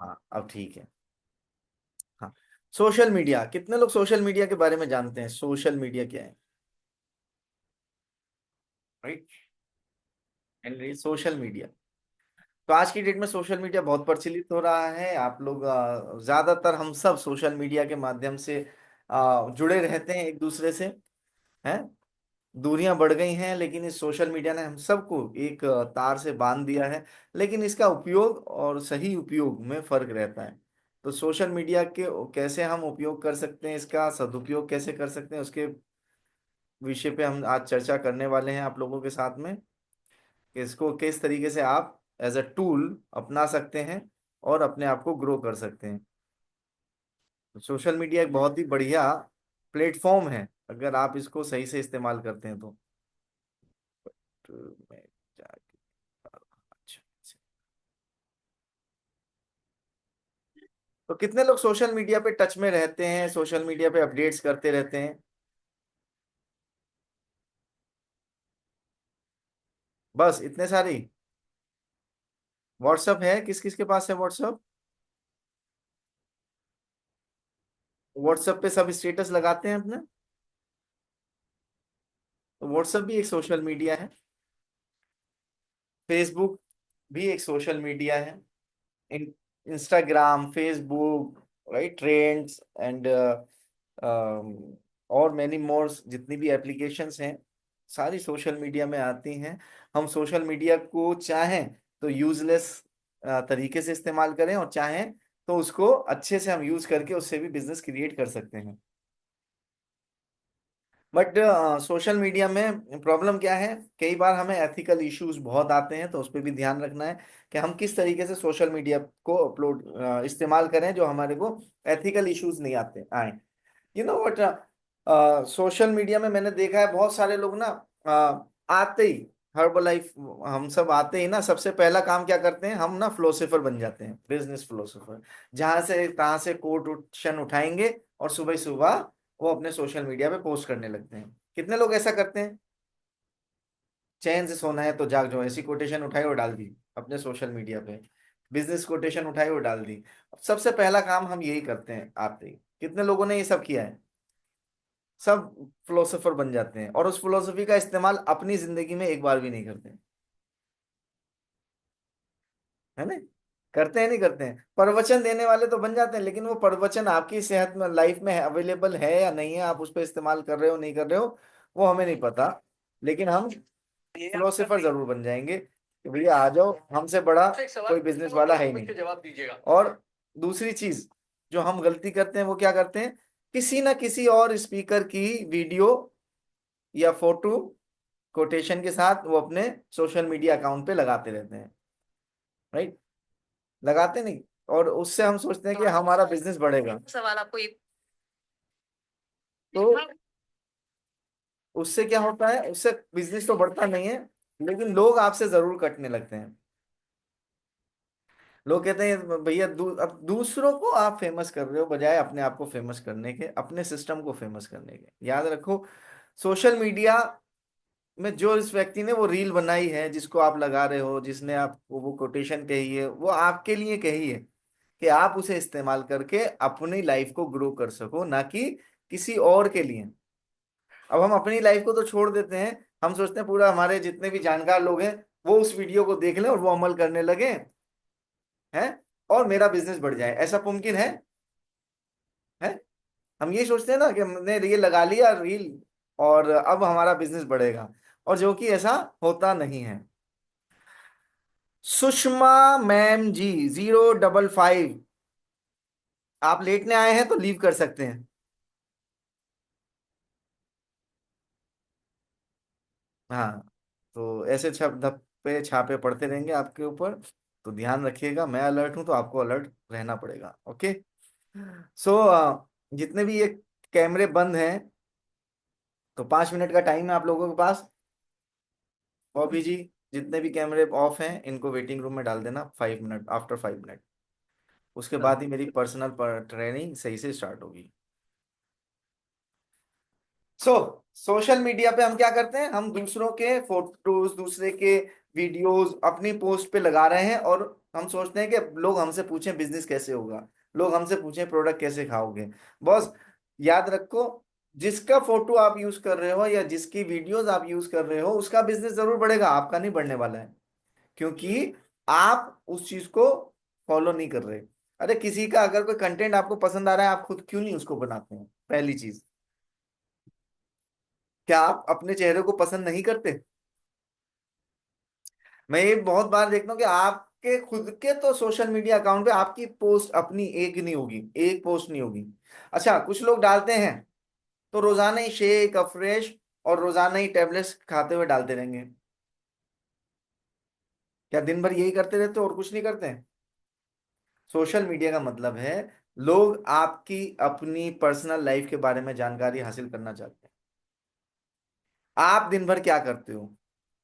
हाँ अब ठीक है। हाँ, सोशल मीडिया, कितने लोग सोशल मीडिया के बारे में जानते हैं? सोशल मीडिया क्या है? राइट। एंड सोशल मीडिया, तो आज की डेट में सोशल मीडिया बहुत प्रचलित हो रहा है। आप लोग ज्यादातर हम सब सोशल मीडिया के माध्यम से जुड़े रहते हैं एक दूसरे से। हैं, दूरियां बढ़ गई हैं, लेकिन इस सोशल मीडिया ने हम सबको एक तार से बांध दिया है। लेकिन इसका उपयोग और सही उपयोग में फर्क रहता है। तो सोशल मीडिया के कैसे हम उपयोग कर सकते हैं, इसका सदुपयोग कैसे कर सकते हैं, उसके विषय पे हम आज चर्चा करने वाले हैं आप लोगों के साथ में। कि इसको किस तरीके से आप एज अ टूल अपना सकते हैं और अपने आप को ग्रो कर सकते हैं। सोशल मीडिया एक बहुत ही बढ़िया प्लेटफॉर्म है अगर आप इसको सही से इस्तेमाल करते हैं तो मैं जाके अच्छा। तो कितने लोग सोशल मीडिया पे टच में रहते हैं, सोशल मीडिया पे अपडेट्स करते रहते हैं? बस इतने सारी? व्हाट्सअप है? किस किस के पास है व्हाट्सअप? व्हाट्सअप पे सब स्टेटस लगाते हैं अपने। तो व्हाट्सअप भी एक सोशल मीडिया है। फेसबुक भी एक सोशल मीडिया है। Instagram, Facebook, right, trends and और मैनी मोर, जितनी भी एप्लीकेशंस हैं सारी सोशल मीडिया में आती हैं। हम सोशल मीडिया को चाहें तो यूजलेस तरीके से इस्तेमाल करें, और चाहें तो उसको अच्छे से हम यूज करके उससे भी बिजनेस क्रिएट कर सकते हैं। बट सोशल मीडिया में प्रॉब्लम क्या है, कई बार हमें एथिकल इश्यूज बहुत आते हैं, तो उस पर भी ध्यान रखना है कि हम किस तरीके से सोशल मीडिया को अपलोड इस्तेमाल करें जो हमारे को एथिकल इश्यूज नहीं आते आए। You know what, social media में मैंने देखा है बहुत सारे लोग ना आते ही, हर्बल लाइफ, हम सब आते ही ना सबसे पहला काम क्या करते हैं, हम ना फिलोसोफर बन जाते हैं, बिजनेस फिलोसोफर। जहां से तहां से कोटेशन उठाएंगे और सुबह सुबह वो अपने सोशल मीडिया पे पोस्ट करने लगते हैं। कितने लोग ऐसा करते हैं? चैन से सोना है तो जाग जाओ, ऐसी कोटेशन उठाई और डाल दी अपने सोशल मीडिया पे। बिजनेस कोटेशन उठाई और डाल दी। सबसे पहला काम हम यही करते हैं आते ही। कितने लोगों ने ये सब किया है? सब फिलोसोफर बन जाते हैं और उस फिलोसफी का इस्तेमाल अपनी जिंदगी में एक बार भी नहीं करते हैं। है ना? करते हैं नहीं करते हैं? प्रवचन देने वाले तो बन जाते हैं, लेकिन वो प्रवचन आपकी सेहत में, लाइफ में अवेलेबल है या नहीं है, आप उस पर इस्तेमाल कर रहे हो नहीं कर रहे हो, वो हमें नहीं पता। लेकिन हम फिलोसोफर जरूर बन जाएंगे कि भैया आ जाओ, हमसे बड़ा कोई बिजनेस वाला है ही नहीं। जवाब दीजिएगा। और दूसरी चीज जो हम गलती करते हैं वो क्या करते हैं, किसी ना किसी और स्पीकर की वीडियो या फोटो कोटेशन के साथ वो अपने सोशल मीडिया अकाउंट पे लगाते रहते हैं। राइट? लगाते नहीं, और उससे हम सोचते हैं कि हमारा बिजनेस बढ़ेगा। सवाल आपको ये, तो उससे क्या होता है, उससे बिजनेस तो बढ़ता नहीं है, लेकिन लोग आपसे जरूर कटने लगते हैं। लोग कहते हैं भैया अब दूसरों को आप फेमस कर रहे हो बजाय अपने आप को फेमस करने के, अपने सिस्टम को फेमस करने के। याद रखो, सोशल मीडिया में जो इस व्यक्ति ने वो रील बनाई है, जिसको आप लगा रहे हो, जिसने आपको वो कोटेशन कही है, वो आपके लिए कही है कि आप उसे इस्तेमाल करके अपनी लाइफ को ग्रो कर सको, ना कि किसी और के लिए। अब हम अपनी लाइफ को तो छोड़ देते हैं, हम सोचते हैं पूरा हमारे जितने भी जानकार लोग हैं वो उस वीडियो को देख लें और वो अमल करने लगे हैं, और मेरा बिजनेस बढ़ जाए। ऐसा मुमकिन है? हम ये सोचते हैं ना कि हमने रील लगा लिया, रील, और अब हमारा बिजनेस बढ़ेगा, और जो कि ऐसा होता नहीं है। सुषमा मैम जी, 055, आप लेटने आए हैं तो लीव कर सकते हैं। हाँ, तो ऐसे छप धप्पे छापे पड़ते रहेंगे आपके ऊपर, तो ध्यान रखिएगा। मैं अलर्ट हूं तो आपको अलर्ट रहना पड़ेगा। ओके। सो जितने भी ये कैमरे बंद हैं, तो 5 मिनट का टाइम है आप लोगों के पास। बॉबी जी, जितने भी कैमरे ऑफ हैं इनको वेटिंग रूम में डाल देना 5 मिनट, आफ्टर 5 मिनट। उसके बाद ही मेरी पर्सनल ट्रेनिंग सही से स्टार्ट होगी। सो सोशल मीडिया पे हम क्या करते हैं, हम दूसरों के फोटोज, दूसरे के वीडियोस अपनी पोस्ट पे लगा रहे हैं, और हम सोचते हैं कि लोग हमसे पूछें बिजनेस कैसे होगा, लोग हमसे पूछें प्रोडक्ट कैसे खाओगे। बॉस, याद रखो, जिसका फोटो आप यूज कर रहे हो या जिसकी वीडियोस आप यूज कर रहे हो उसका बिजनेस जरूर बढ़ेगा, आपका नहीं बढ़ने वाला है। क्योंकि आप उस चीज को फॉलो नहीं कर रहे। अरे किसी का अगर कोई कंटेंट आपको पसंद आ रहा है, आप खुद क्यों नहीं उसको बनाते हैं? पहली चीज, क्या आप अपने चेहरे को पसंद नहीं करते? मैं ये बहुत बार देखता हूँ कि आपके खुद के तो सोशल मीडिया अकाउंट पे आपकी पोस्ट अपनी एक नहीं होगी, एक पोस्ट नहीं होगी। अच्छा, कुछ लोग डालते हैं तो रोजाना ही शेक अफरेश और रोजाना ही टेबलेट्स खाते हुए डालते रहेंगे। क्या दिन भर यही करते रहते हो और कुछ नहीं करते हैं? सोशल मीडिया का मतलब है लोग आपकी अपनी पर्सनल लाइफ के बारे में जानकारी हासिल करना चाहते हैं। आप दिन भर क्या करते हो,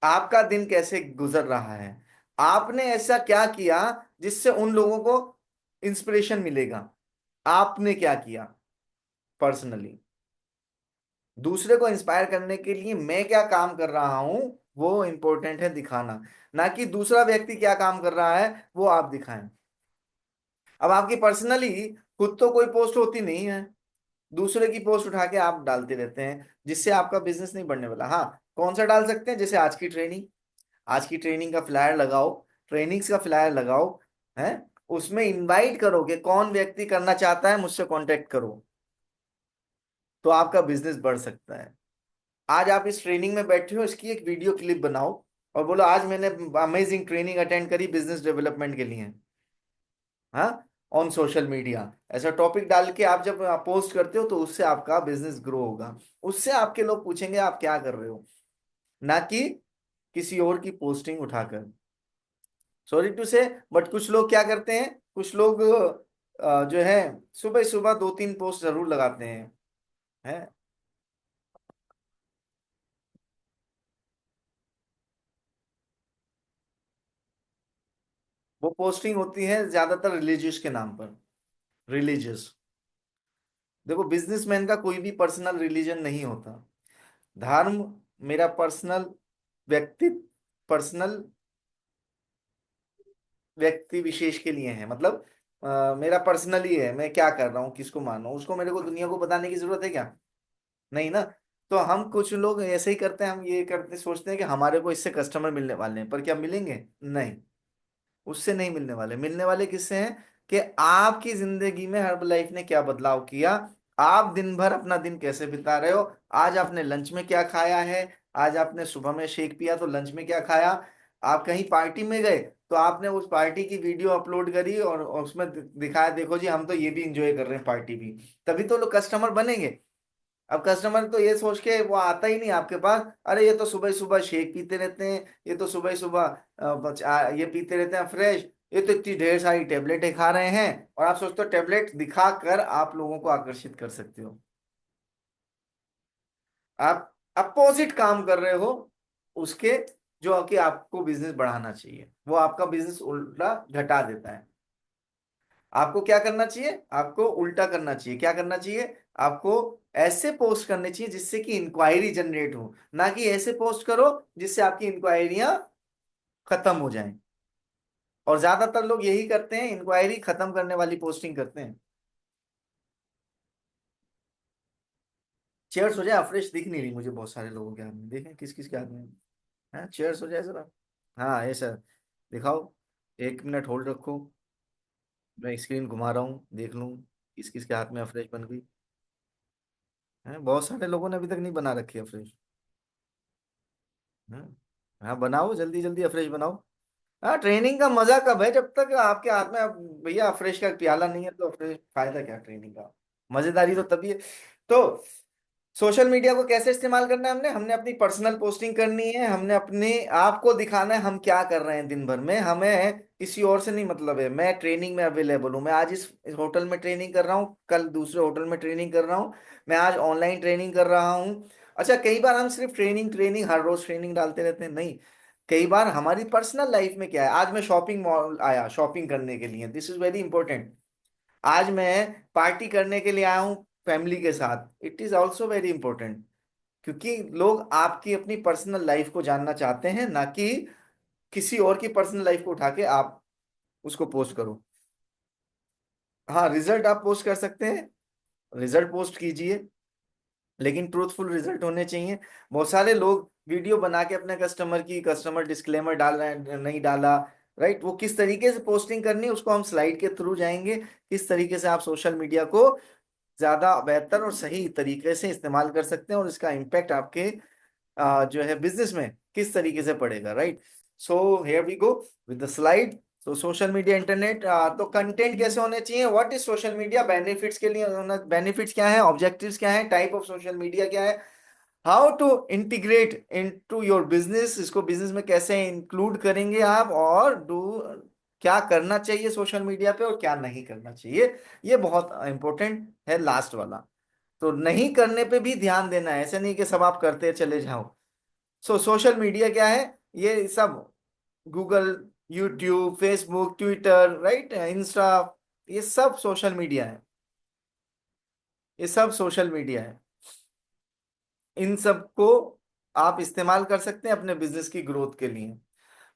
आपका दिन कैसे गुजर रहा है, आपने ऐसा क्या किया जिससे उन लोगों को इंस्पिरेशन मिलेगा, आपने क्या किया पर्सनली। दूसरे को इंस्पायर करने के लिए मैं क्या काम कर रहा हूं, वो इंपॉर्टेंट है दिखाना, ना कि दूसरा व्यक्ति क्या काम कर रहा है वो आप दिखाएं। अब आपकी पर्सनली खुद तो कोई पोस्ट होती नहीं है, दूसरे की पोस्ट उठा के आप डालते रहते हैं, जिससे आपका बिजनेस नहीं बढ़ने वाला। हाँ, कौन सा डाल सकते हैं? जैसे आज की ट्रेनिंग, आज की ट्रेनिंग का फ्लायर लगाओ, ट्रेनिंग्स का फ्लायर लगाओ, है, उसमें इनवाइट करो कि कौन व्यक्ति करना चाहता है मुझसे कांटेक्ट करो, तो आपका बिजनेस बढ़ सकता है। आज आप इस ट्रेनिंग में बैठे हो, इसकी एक वीडियो क्लिप बनाओ और बोलो आज मैंने अमेजिंग ट्रेनिंग अटेंड करी बिजनेस डेवलपमेंट के लिए, हाँ, ऑन सोशल मीडिया। ऐसा टॉपिक डाल के आप जब आप पोस्ट करते हो तो उससे आपका बिजनेस ग्रो होगा, उससे आपके लोग पूछेंगे आप क्या कर रहे हो, ना कि किसी और की पोस्टिंग उठाकर। सॉरी टू से, बट कुछ लोग क्या करते हैं, कुछ लोग जो है सुबह सुबह दो तीन पोस्ट जरूर लगाते हैं। वो पोस्टिंग होती है ज्यादातर रिलीजियस के नाम पर, रिलीजियस। देखो, बिजनेसमैन का कोई भी पर्सनल रिलीजन नहीं होता। धर्म मेरा पर्सनल व्यक्ति, पर्सनल व्यक्ति विशेष के लिए है, मतलब मेरा पर्सनली है, मैं क्या कर रहा हूँ, किसको मान रहा हूँ, उसको मेरे को दुनिया को बताने की जरूरत है क्या? नहीं ना। तो हम कुछ लोग ऐसे ही करते हैं, हम ये करते सोचते हैं कि हमारे को इससे कस्टमर मिलने वाले हैं, पर क्या मिलेंगे? नहीं, उससे नहीं मिलने वाले। मिलने वाले किससे हैं? कि आपकी जिंदगी में हर्ब लाइफ ने क्या बदलाव किया, आप दिन भर अपना दिन कैसे बिता रहे हो, आज आपने लंच में क्या खाया है, आज आपने सुबह में शेक पिया तो लंच में क्या खाया, आप कहीं पार्टी में गए तो आपने उस पार्टी की वीडियो अपलोड करी और उसमें दिखाया देखो जी हम तो ये भी इंजॉय कर रहे हैं पार्टी भी। तभी तो लोग कस्टमर बनेंगे। अब कस्टमर तो ये सोच के वो आता ही नहीं आपके पास, अरे ये तो सुबह सुबह शेक पीते रहते हैं, ये तो सुबह सुबह ये पीते रहते हैं फ्रेश, ये तो इतनी ढेर सारी टेबलेटें खा रहे हैं। और आप सोचते हो टेबलेट दिखा कर आप लोगों को आकर्षित कर सकते हो। आप अपोजिट काम कर रहे हो उसके, जो कि आपको बिजनेस बढ़ाना चाहिए, वो आपका बिजनेस उल्टा घटा देता है। आपको क्या करना चाहिए? आपको उल्टा करना चाहिए। क्या करना चाहिए? आपको ऐसे पोस्ट करने चाहिए जिससे कि इंक्वायरी जनरेट हो, ना कि ऐसे पोस्ट करो जिससे आपकी इंक्वायरियां खत्म हो जाएं। और ज्यादातर लोग यही करते हैं, इंक्वायरी खत्म करने वाली पोस्टिंग करते हैं। चेयर्स हो जाए अफ्रेश दिख नहीं रही मुझे बहुत सारे लोगों के हाथ में, देखें किस किस के हाथ में है चेयर्स हो जाए जरा। हाँ ये सर, दिखाओ, 1 मिनट होल्ड रखो, मैं स्क्रीन घुमा रहा हूँ, देख लूँ किस किस के हाथ में अफ्रेश बन गई है। बहुत सारे लोगों ने अभी तक नहीं बना रखी अफ्रेश। हाँ, हाँ बनाओ, जल्दी जल्दी अफ्रेश बनाओ। हाँ, ट्रेनिंग का मजा कब है? जब तक आपके हाथ में भैया अफ्रेश का प्याला नहीं है तो अफ्रेश फायदा क्या ट्रेनिंग का? मजेदारी तो तभी है। तो सोशल मीडिया को कैसे इस्तेमाल करना है? हमने हमने अपनी पर्सनल पोस्टिंग करनी है, हमने अपने आप को दिखाना है हम क्या कर रहे हैं दिन भर में, हमें किसी और से नहीं मतलब है। मैं ट्रेनिंग में अवेलेबल हूँ, मैं आज इस होटल में ट्रेनिंग कर रहा हूँ, कल दूसरे होटल में ट्रेनिंग कर रहा हूँ, मैं आज ऑनलाइन ट्रेनिंग कर रहा हूँ। अच्छा, कई बार हम सिर्फ ट्रेनिंग ट्रेनिंग हर रोज ट्रेनिंग डालते रहते हैं, नहीं। कई बार हमारी पर्सनल लाइफ में क्या है, आज मैं शॉपिंग मॉल आया शॉपिंग करने के लिए, दिस इज वेरी इंपॉर्टेंट। आज मैं पार्टी करने के लिए आया हूँ फैमिली के साथ, it is also very important. क्योंकि लोग आपकी अपनी पर्सनल लाइफ को जानना चाहते हैं, ना कि किसी और की पर्सनल लाइफ को उठा के आप उसको पोस्ट करो। हाँ, रिजल्ट आप पोस्ट कर सकते हैं, रिजल्ट पोस्ट कीजिए, लेकिन ट्रूथफुल रिजल्ट होने चाहिए। बहुत सारे लोग वीडियो बना के अपने कस्टमर की कस्टमर डिस्क्लेमर डाल रहे हैं, नहीं डाला। राइट, वो किस तरीके से पोस्टिंग करनी है उसको हम स्लाइड के थ्रू जाएंगे, किस तरीके से आप सोशल मीडिया को ज्यादा बेहतर और सही तरीके से इस्तेमाल कर सकते हैं, और इसका इम्पैक्ट आपके जो है बिजनेस में किस तरीके से पड़ेगा। Right, so here we go with the slide. तो सोशल मीडिया इंटरनेट, तो कंटेंट कैसे होने चाहिए, what is social media, benefits के लिए, बेनिफिट्स क्या है, ऑब्जेक्टिव्स क्या है, टाइप ऑफ सोशल मीडिया क्या है, how to integrate into your business, इसको बिजनेस में कैसे इंक्लूड करेंगे आप, और डू क्या करना चाहिए सोशल मीडिया पे और क्या नहीं करना चाहिए। ये बहुत इंपॉर्टेंट है लास्ट वाला। तो नहीं करने पे भी ध्यान देना है, ऐसे नहीं कि सब आप करते चले जाओ। सोशल मीडिया क्या है, ये सब Google, YouTube, Facebook, Twitter, right, Insta, ये सब सोशल मीडिया है, ये सब सोशल मीडिया है। इन सब को आप इस्तेमाल कर सकते हैं अपने बिजनेस की ग्रोथ के लिए।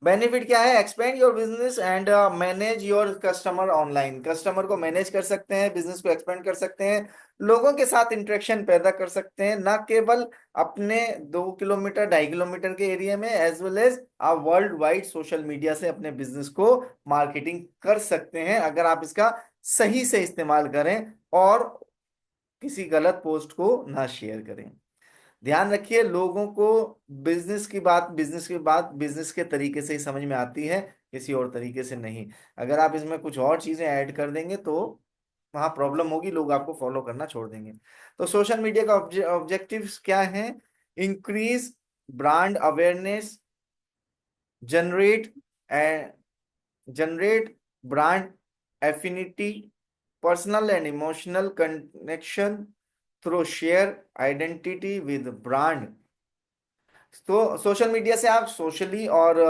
बेनिफिट क्या है, expand your business and manage your customer online, customer को मैनेज कर सकते हैं, बिजनेस को एक्सपेंड कर सकते हैं, लोगों के साथ इंटरेक्शन पैदा कर सकते हैं, ना केवल अपने 2 किलोमीटर 2.5 किलोमीटर के एरिया में, एज वेल एज आप वर्ल्ड वाइड सोशल मीडिया से अपने बिजनेस को मार्केटिंग कर सकते हैं, अगर आप इसका सही से इस्तेमाल करें और किसी गलत पोस्ट को ना शेयर करें। ध्यान रखिए, लोगों को बिजनेस की बात बिजनेस के तरीके से ही समझ में आती है, किसी और तरीके से नहीं। अगर आप इसमें कुछ और चीजें ऐड कर देंगे तो वहां प्रॉब्लम होगी, लोग आपको फॉलो करना छोड़ देंगे। तो सोशल मीडिया का ऑब्जेक्टिव्स क्या है, increase brand awareness, generate generate brand affinity, personal and emotional connection through share identity with brand। तो सोशल मीडिया से आप सोशली और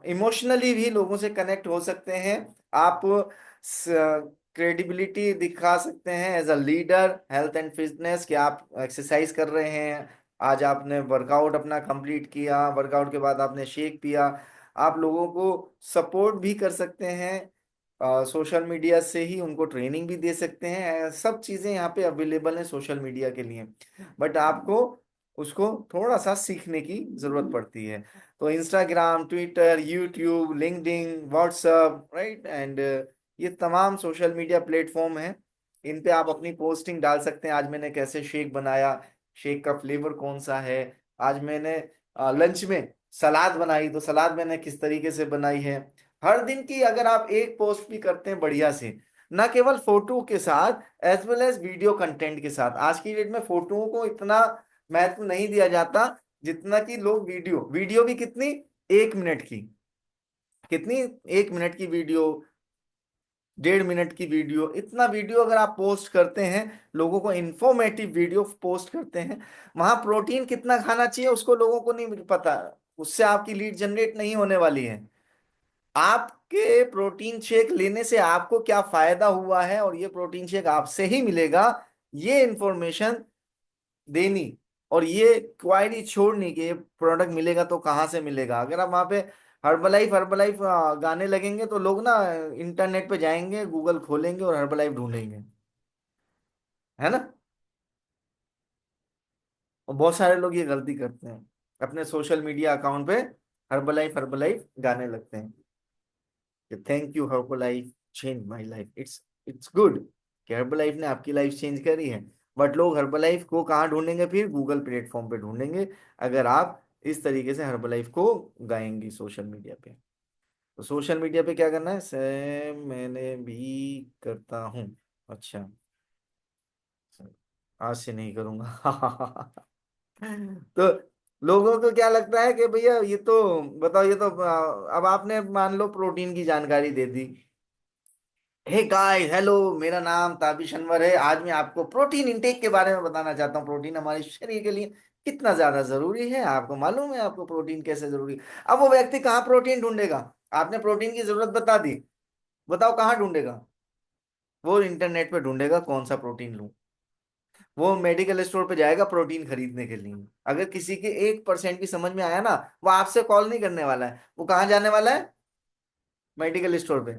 इमोशनली भी लोगों से कनेक्ट हो सकते हैं। आप क्रेडिबिलिटी दिखा सकते हैं as a leader, health and fitness, कि आप एक्सरसाइज कर रहे हैं, आज आपने वर्कआउट अपना कंप्लीट किया, वर्कआउट के बाद आपने शेक पिया। आप लोगों को सपोर्ट भी कर सकते हैं, सोशल मीडिया से ही उनको ट्रेनिंग भी दे सकते हैं। सब चीजें यहाँ पे अवेलेबल हैं सोशल मीडिया के लिए, बट आपको उसको थोड़ा सा सीखने की जरूरत पड़ती है। तो Instagram, Twitter, YouTube, LinkedIn, WhatsApp, right, and ये तमाम सोशल मीडिया प्लेटफॉर्म हैं। इन पे आप अपनी पोस्टिंग डाल सकते हैं, आज मैंने कैसे शेक बनाया, शेक का फ्लेवर कौन सा है, आज मैंने लंच में सलाद बनाई, तो सलाद मैंने किस तरीके से बनाई है। हर दिन की अगर आप एक पोस्ट भी करते हैं बढ़िया से, ना केवल फोटो के साथ, as well as video content के साथ, आज की डेट में फोटोओं को इतना महत्व नहीं दिया जाता जितना कि लोग वीडियो, वीडियो भी कितनी, 1 मिनट की, कितनी, 1 मिनट की वीडियो, 1.5 मिनट की वीडियो, इतना वीडियो अगर आप पोस्ट करते हैं, लोगों को इंफॉर्मेटिव वीडियो पोस्ट करते हैं, वहां प्रोटीन कितना खाना चाहिए उसको लोगों को नहीं पता, उससे आपकी लीड जनरेट नहीं होने वाली है। आपके प्रोटीन शेक लेने से आपको क्या फायदा हुआ है और ये प्रोटीन शेक आपसे ही मिलेगा, ये इंफॉर्मेशन देनी, और ये क्वायरी छोड़नी कि ये प्रोडक्ट मिलेगा तो कहाँ से मिलेगा। अगर आप वहां पे हर्बलाइफ हर्बलाइफ गाने लगेंगे तो लोग ना इंटरनेट पे जाएंगे, गूगल खोलेंगे और हर्बलाइफ ढूंढेंगे, है ना। और बहुत सारे लोग ये गलती करते हैं, अपने सोशल मीडिया अकाउंट पे हर्बलाइफ हर्बलाइफ गाने लगते हैं कि thank you Herbalife, change my life. It's good कि हर्बलाइफ ने आपकी लाइफ चेंज करी है, बट लोग हर्बलाइफ को कहाँ ढूंढेंगे, फिर गूगल प्लेटफॉर्म पे ढूंढेंगे, अगर आप इस तरीके से हर्बलाइफ को गाएंगी सोशल मीडिया पे। तो सोशल मीडिया पे क्या करना है, मैंने भी करता हूँ। अच्छा, आज से नहीं करूंगा। तो लोगों को क्या लगता है कि भैया ये तो, बताओ, ये तो अब आपने मान लो प्रोटीन की जानकारी दे दी, हे गाइस, हेलो, मेरा नाम ताबिश अनवर है, आज मैं आपको प्रोटीन इंटेक के बारे में बताना चाहता हूँ, प्रोटीन हमारे शरीर के लिए कितना ज्यादा जरूरी है, आपको मालूम है आपको प्रोटीन कैसे जरूरी है। अब वो व्यक्ति कहाँ प्रोटीन ढूंढेगा, आपने प्रोटीन की जरूरत बता दी, बताओ कहाँ ढूंढेगा, वो इंटरनेट पे ढूंढेगा कौन सा प्रोटीन लूं, वो मेडिकल स्टोर पे जाएगा प्रोटीन खरीदने के लिए। अगर किसी के 1% भी समझ में आया ना, वो आपसे कॉल नहीं करने वाला है, वो कहाँ जाने वाला है, मेडिकल स्टोर पे।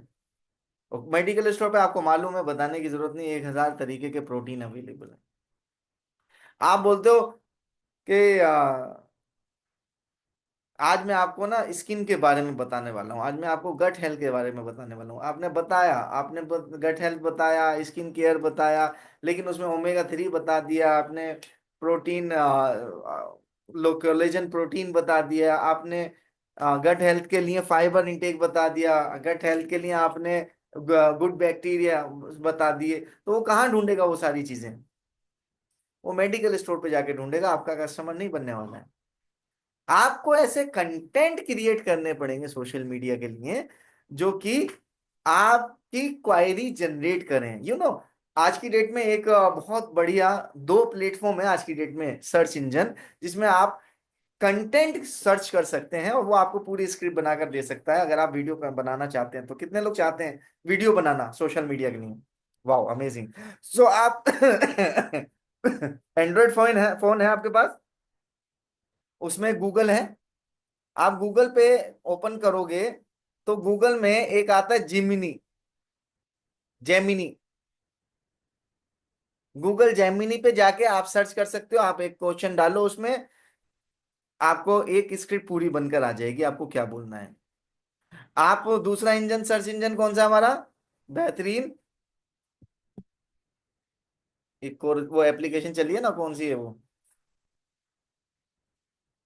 मेडिकल स्टोर पे आपको मालूम है, बताने की जरूरत नहीं, 1,000 तरीके के प्रोटीन अवेलेबल है। आप बोलते हो कि आज मैं आपको ना स्किन के बारे में बताने वाला हूँ, आज मैं आपको गट हेल्थ के बारे में बताने वाला हूँ। आपने बताया, आपने गट हेल्थ बताया, स्किन केयर बताया, लेकिन उसमें ओमेगा 3 बता दिया आपने, प्रोटीन कोलेजन प्रोटीन बता दिया आपने, गट हेल्थ के लिए फाइबर इंटेक बता दिया, गट हेल्थ के लिए आपने गुड बैक्टीरिया बता दिए। तो वो कहाँ ढूंढेगा वो सारी चीजें? वो मेडिकल स्टोर पे जाके ढूंढेगा, आपका कस्टमर नहीं बनने वाला है। आपको ऐसे कंटेंट क्रिएट करने पड़ेंगे सोशल मीडिया के लिए जो कि आपकी क्वायरी जनरेट करें, आज की डेट में एक बहुत बढ़िया दो प्लेटफॉर्म है आज की डेट में, सर्च इंजन, जिसमें आप कंटेंट सर्च कर सकते हैं और वो आपको पूरी स्क्रिप्ट बनाकर दे सकता है। अगर आप वीडियो बनाना चाहते हैं, तो कितने लोग चाहते हैं वीडियो बनाना सोशल मीडिया के लिए? वाह, अमेजिंग। सो आप एंड्रॉयड फोन है आपके पास, उसमें गूगल है। आप गूगल पे ओपन करोगे तो गूगल में एक आता है जिमिनी, जेमिनी। गूगल जेमिनी पे जाके आप सर्च कर सकते हो, आप एक क्वेश्चन डालो उसमें, आपको एक स्क्रिप्ट पूरी बनकर आ जाएगी, आपको क्या बोलना है। आप दूसरा इंजन, सर्च इंजन कौन सा हमारा बेहतरीन, एक और वो एप्लीकेशन चली है ना, कौन सी है वो?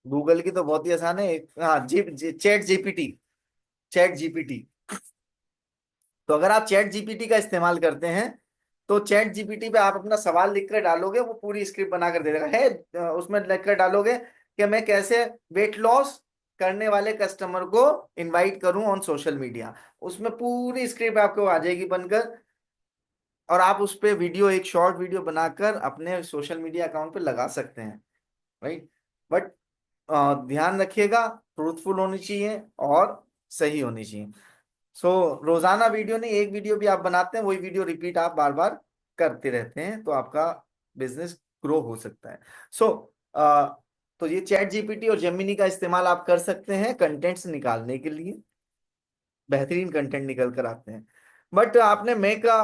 गूगल की तो बहुत ही आसान है, एक हाँ चैट जीपीटी, चैट जीपीटी। तो अगर आप चैट जीपीटी का इस्तेमाल करते हैं, तो चैट जीपीटी पे आप अपना सवाल लिख कर डालोगे, वो पूरी स्क्रिप्ट बना कर दे देगा। है उसमें लिख कर डालोगे कि मैं कैसे वेट लॉस करने वाले कस्टमर को इनवाइट करूं ऑन सोशल मीडिया, उसमें पूरी स्क्रिप्ट आपको आ जाएगी बनकर। और आप उस पे वीडियो, एक शॉर्ट वीडियो बनाकर अपने सोशल मीडिया अकाउंट पे लगा सकते हैं, राइट। बट ध्यान रखिएगा, ट्रूथफुल होनी चाहिए और सही होनी चाहिए। सो रोजाना वीडियो नहीं, एक वीडियो भी आप बनाते हैं, वही वीडियो रिपीट आप बार बार करते रहते हैं, तो आपका बिजनेस ग्रो हो सकता है। सो तो ये चैट जीपीटी और जेमिनी का इस्तेमाल आप कर सकते हैं कंटेंट्स निकालने के लिए, बेहतरीन कंटेंट निकल कर आते हैं। बट आपने मेक का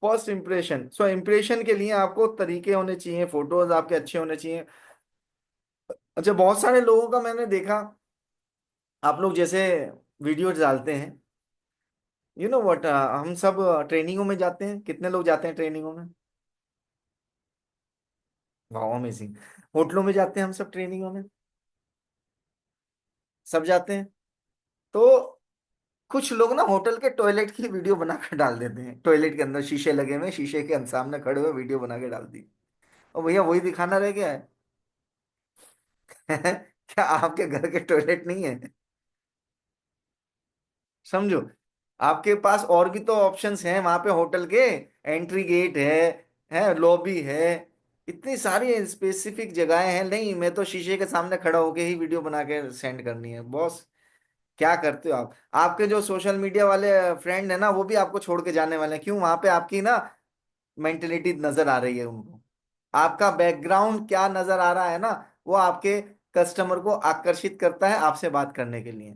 फर्स्ट इम्प्रेशन, सो इम्प्रेशन के लिए आपको तरीके होने चाहिए, फोटोज आपके अच्छे होने चाहिए। अच्छा, बहुत सारे लोगों का मैंने देखा, आप लोग जैसे वीडियो डालते हैं, यू नो व्हाट, हम सब ट्रेनिंगों में जाते हैं, कितने लोग जाते हैं ट्रेनिंगों में? वाह, अमेजिंग। होटलों में जाते हैं हम सब ट्रेनिंगों में, सब जाते हैं। तो कुछ लोग ना होटल के टॉयलेट की वीडियो बनाकर डाल देते हैं, टॉयलेट के अंदर शीशे लगे हुए हैं, शीशे के सामने खड़े हुए वीडियो बना के डाल दी। और भैया वही दिखाना रह गया है। क्या आपके घर के टॉयलेट नहीं है? समझो, आपके पास और भी तो ऑप्शंस हैं वहां पे होटल के, एंट्री गेट है लॉबी है, इतनी सारी स्पेसिफिक जगहें हैं। नहीं, मैं तो शीशे के सामने खड़ा होके ही वीडियो बना के सेंड करनी है बॉस। क्या करते हो आप? आपके जो सोशल मीडिया वाले फ्रेंड है ना, वो भी आपको छोड़ के जाने वाले हैं। क्यों? वहां पे आपकी ना मेंटेलिटी नजर आ रही है उनको, आपका बैकग्राउंड क्या नजर आ रहा है ना, वो आपके कस्टमर को आकर्षित करता है आपसे बात करने के लिए।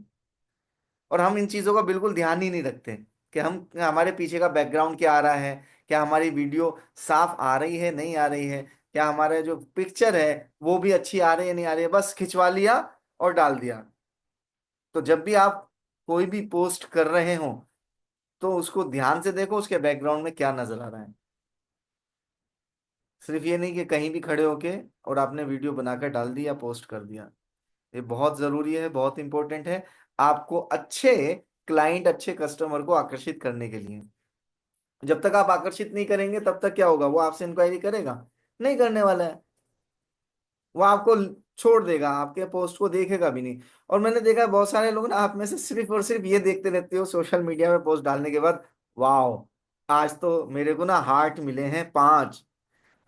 और हम इन चीजों का बिल्कुल ध्यान ही नहीं रखते कि हम, हमारे पीछे का बैकग्राउंड क्या आ रहा है, क्या हमारी वीडियो साफ आ रही है नहीं आ रही है, क्या हमारे जो पिक्चर है वो भी अच्छी आ रही है नहीं आ रही है, बस खिंचवा लिया और डाल दिया। तो जब भी आप कोई भी पोस्ट कर रहे हो, तो उसको ध्यान से देखो, उसके बैकग्राउंड में क्या नजर आ रहा है। सिर्फ ये नहीं कि कहीं भी खड़े होके और आपने वीडियो बनाकर डाल दिया, पोस्ट कर दिया। ये बहुत जरूरी है, बहुत इंपॉर्टेंट है आपको अच्छे क्लाइंट, अच्छे कस्टमर को आकर्षित करने के लिए। जब तक आप आकर्षित नहीं करेंगे, तब तक क्या होगा, वो आपसे इंक्वायरी करेगा? नहीं करने वाला है। वो आपको छोड़ देगा, आपके पोस्ट को देखेगा भी नहीं। और मैंने देखा है बहुत सारे लोग ना, आप में से सिर्फ और सिर्फ ये देखते रहते हो सोशल मीडिया में पोस्ट डालने के बाद, वाह, आज तो मेरे को ना हार्ट मिले हैं 5,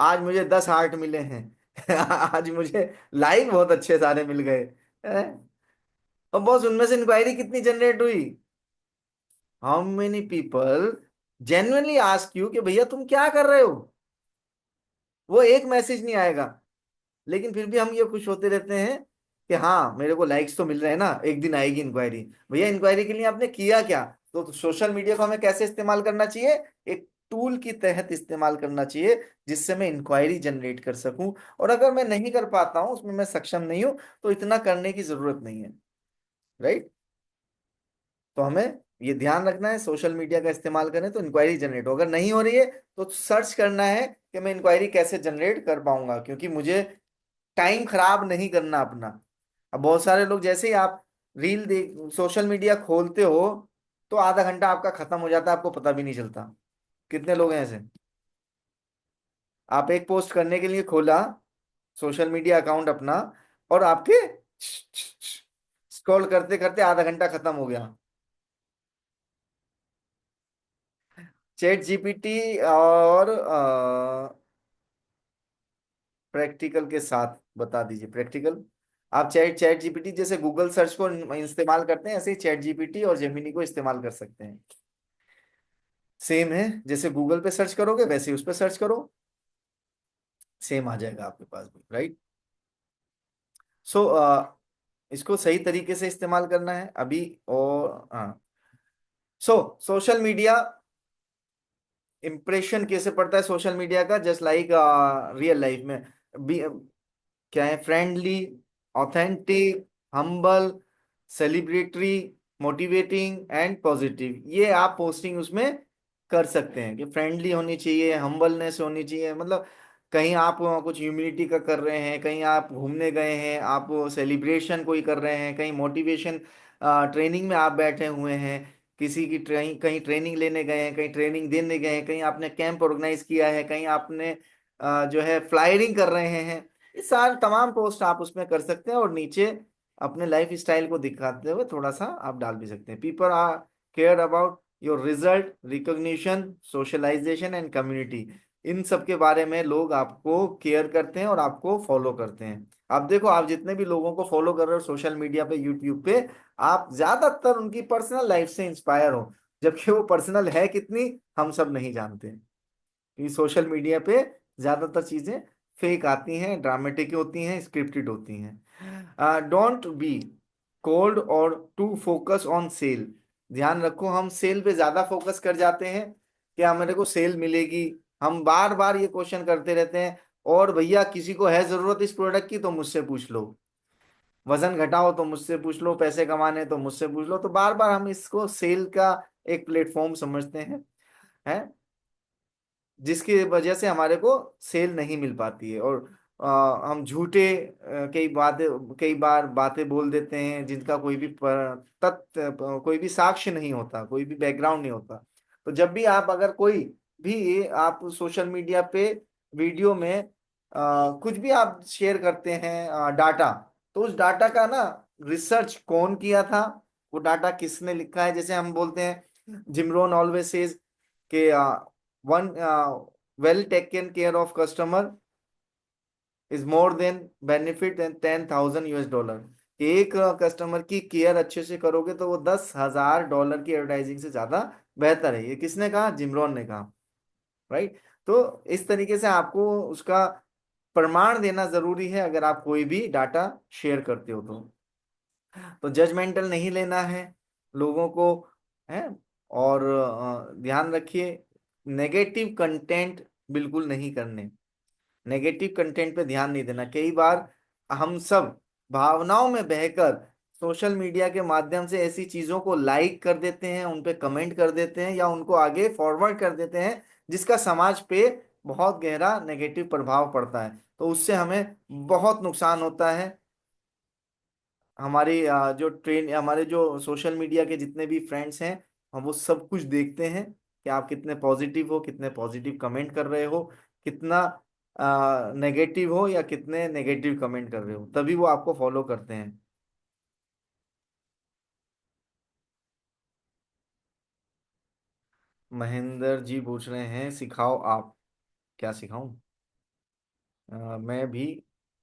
आज मुझे 10 हार्ट मिले हैं। आज मुझे लाइक बहुत अच्छे सारे मिल गए हैं? और बॉस, उनमें से इंक्वायरी कितनी जनरेट हुई? How many people genuinely ask you कि भैया तुम क्या कर रहे हो? वो एक मैसेज नहीं आएगा, लेकिन फिर भी हम ये खुश होते रहते हैं कि हाँ, मेरे को लाइक्स तो मिल रहे हैं ना, एक दिन आएगी इंक्वायरी। भैया इंक्वायरी के लिए आपने किया क्या? तो सोशल मीडिया को हमें कैसे इस्तेमाल करना चाहिए? एक टूल की तहत इस्तेमाल करना चाहिए, जिससे मैं इंक्वायरी जनरेट कर सकूं। और अगर मैं नहीं कर पाता हूं, उसमें मैं सक्षम नहीं हूं, तो इतना करने की जरूरत नहीं है। राइट। तो हमें ये ध्यान रखना है, सोशल मीडिया का इस्तेमाल करें तो इंक्वायरी जनरेट हो, अगर नहीं हो रही है तो सर्च करना है कि मैं इंक्वायरी कैसे जनरेट कर पाऊंगा, क्योंकि मुझे टाइम खराब नहीं करना अपना। अब बहुत सारे लोग, जैसे ही आप रील देख सोशल मीडिया खोलते हो, तो आधा घंटा आपका खत्म हो जाता है, आपको पता भी नहीं चलता। कितने लोग हैं ऐसे? आप एक पोस्ट करने के लिए खोला सोशल मीडिया अकाउंट अपना, और आपके स्क्रॉल करते करते आधा घंटा खत्म हो गया। चैट जीपीटी और प्रैक्टिकल के साथ बता दीजिए, प्रैक्टिकल। आप चैट चैट जीपीटी जैसे गूगल सर्च को इस्तेमाल करते हैं, ऐसे ही चैट जीपीटी और जेमिनी को इस्तेमाल कर सकते हैं। सेम है, जैसे गूगल पे सर्च करोगे वैसे ही उस पे सर्च करो, सेम आ जाएगा आपके पास भी। राइट। सो इसको सही तरीके से इस्तेमाल करना है अभी। और हाँ, सो सोशल मीडिया इंप्रेशन कैसे पड़ता है सोशल मीडिया का, जस्ट लाइक रियल लाइफ में भी। क्या है? Friendly, authentic, humble, celebratory, motivating and positive, ये आप पोस्टिंग उसमें कर सकते हैं कि फ्रेंडली होनी चाहिए, हम्बलनेस होनी चाहिए, मतलब कहीं आप कुछ ह्यूमिलिटी का कर रहे हैं, कहीं आप घूमने गए हैं, आप सेलिब्रेशन कोई कर रहे हैं, कहीं मोटिवेशन ट्रेनिंग में आप बैठे हुए हैं, किसी की कहीं ट्रेनिंग लेने गए हैं, कहीं ट्रेनिंग देने गए हैं, कहीं आपने कैंप ऑर्गेनाइज किया है, कहीं आपने जो है फ्लायरिंग कर रहे हैं। ये सारे तमाम पोस्ट आप उसमें कर सकते हैं, और नीचे अपने लाइफ स्टाइल को दिखाते हुए थोड़ा सा आप डाल भी सकते हैं, people are care about your result, recognition, socialisation and community. इन सब के बारे में लोग आपको केयर करते हैं और आपको फॉलो करते हैं। आप देखो, आप जितने भी लोगों को फॉलो कर रहे हो सोशल मीडिया पे, यूट्यूब पे, आप ज्यादातर उनकी पर्सनल लाइफ से इंस्पायर हो, जबकि वो पर्सनल है कितनी हम सब नहीं जानते। कि सोशल मीडिया पे ज्यादातर चीजें फेक आती हैं, ड्रामेटिक होती हैं, स्क्रिप्टेड होती हैं। डोंट बी कोल्ड और टू फोकस ऑन सेल। ध्यान रखो, हम सेल पे ज्यादा फोकस कर जाते हैं, क्या मेरे को सेल मिलेगी, हम बार बार ये क्वेश्चन करते रहते हैं। और भैया किसी को है जरूरत इस प्रोडक्ट की तो मुझसे पूछ लो, वजन घटाओ तो मुझसे पूछ लो, पैसे कमाने तो मुझसे पूछ लो, तो बार बार हम इसको सेल का एक प्लेटफॉर्म समझते हैं, जिसकी वजह से हमारे को सेल नहीं मिल पाती है। और हम झूठे कई बार बातें बोल देते हैं, जिनका कोई भी तथ्य, कोई भी साक्ष्य नहीं होता, कोई भी बैकग्राउंड नहीं होता। तो जब भी आप, अगर कोई भी आप सोशल मीडिया पे वीडियो में कुछ भी आप शेयर करते हैं डाटा, तो उस डाटा का ना रिसर्च कौन किया था, वो डाटा किसने लिखा है। जैसे हम बोलते हैं, जिमरोन ऑलवेज सेज कि one well taken care of customer is more than benefit than $10,000। एक कस्टमर की केयर अच्छे से करोगे तो वो $10,000 की एडवर्टाइजिंग से ज्यादा बेहतर है। ये किसने कहा? जिमरॉन ने कहा। राइट। तो इस तरीके से आपको उसका प्रमाण देना जरूरी है, अगर आप कोई भी डाटा शेयर करते हो तो जजमेंटल नहीं लेना है लोगों को, है। और ध्यान रखिए, नेगेटिव कंटेंट बिल्कुल नहीं करने, नेगेटिव कंटेंट पे ध्यान नहीं देना। कई बार हम सब भावनाओं में बहकर सोशल मीडिया के माध्यम से ऐसी चीजों को लाइक कर देते हैं, उन पे कमेंट कर देते हैं, या उनको आगे फॉरवर्ड कर देते हैं, जिसका समाज पे बहुत गहरा नेगेटिव प्रभाव पड़ता है। तो उससे हमें बहुत नुकसान होता है। हमारी हमारे जो सोशल मीडिया के जितने भी फ्रेंड्स हैं, हम वो सब कुछ देखते हैं कि आप कितने पॉजिटिव हो, कितने पॉजिटिव कमेंट कर रहे हो, कितना नेगेटिव हो या कितने नेगेटिव कमेंट कर रहे हो, तभी वो आपको फॉलो करते हैं। महेंद्र जी पूछ रहे हैं, सिखाओ आप। क्या सिखाऊं? मैं भी,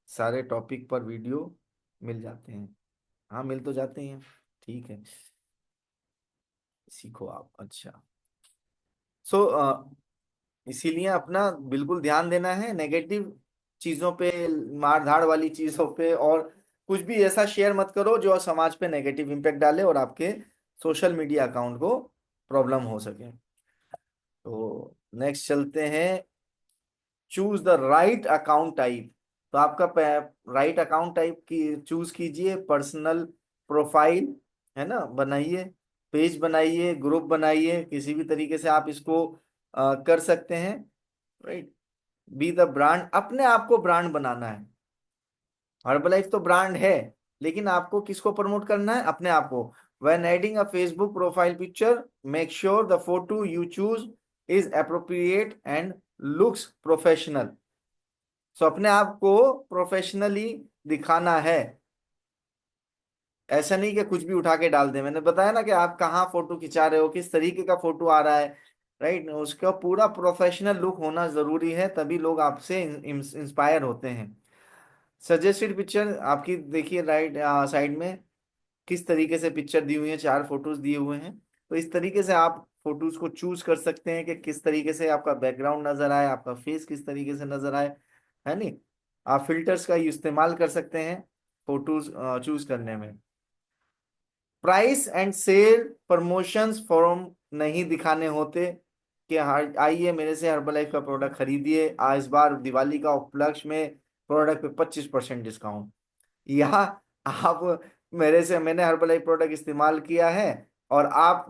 सारे टॉपिक पर वीडियो मिल जाते हैं। हाँ, मिल तो जाते हैं। ठीक है, सीखो आप। अच्छा। सो इसीलिए अपना बिल्कुल ध्यान देना है नेगेटिव चीजों पे, मार धाड़ वाली चीजों पे, और कुछ भी ऐसा शेयर मत करो जो समाज पे नेगेटिव इम्पैक्ट डाले और आपके सोशल मीडिया अकाउंट को प्रॉब्लम हो सके। तो नेक्स्ट चलते हैं, choose the right account type. तो आपका राइट अकाउंट टाइप की चूज कीजिए। पर्सनल प्रोफाइल है ना, बनाइए, पेज बनाइए, ग्रुप बनाइए, किसी भी तरीके से आप इसको कर सकते हैं। राइट। बी द ब्रांड, अपने आप को ब्रांड बनाना है। हर्बलाइफ तो ब्रांड है, लेकिन आपको किसको प्रमोट करना है? अपने आप को। When adding a Facebook profile picture, make sure the photo you choose is appropriate and looks professional. So अपने आप को प्रोफेशनली दिखाना है। ऐसा नहीं कि कुछ भी उठा के डाल दे। मैंने बताया ना कि आप कहाँ फोटो खिंचा रहे हो, किस तरीके का फोटो आ रहा है। राइट, उसका पूरा प्रोफेशनल लुक होना जरूरी है, तभी लोग आपसे इंस्पायर होते हैं। सजेस्टेड पिक्चर आपकी देखिए राइट साइड में किस तरीके से पिक्चर दी हुई है, 4 फोटोज दिए हुए हैं। तो इस तरीके से आप फोटोज को चूज कर सकते हैं कि किस तरीके से आपका बैकग्राउंड नजर आए, आपका फेस किस तरीके से नजर आए, है नहीं। आप फिल्टर्स का इस्तेमाल कर सकते हैं फोटोज चूज करने में। Price and sale promotions form नहीं दिखाने होते कि आइए मेरे से हर्बलाइफ का प्रोडक्ट खरीदिए, आज इस बार दिवाली का उपलक्ष्य में प्रोडक्ट पे 25% डिस्काउंट। या आप मेरे से, मैंने हर्बलाइफ प्रोडक्ट इस्तेमाल किया है और आप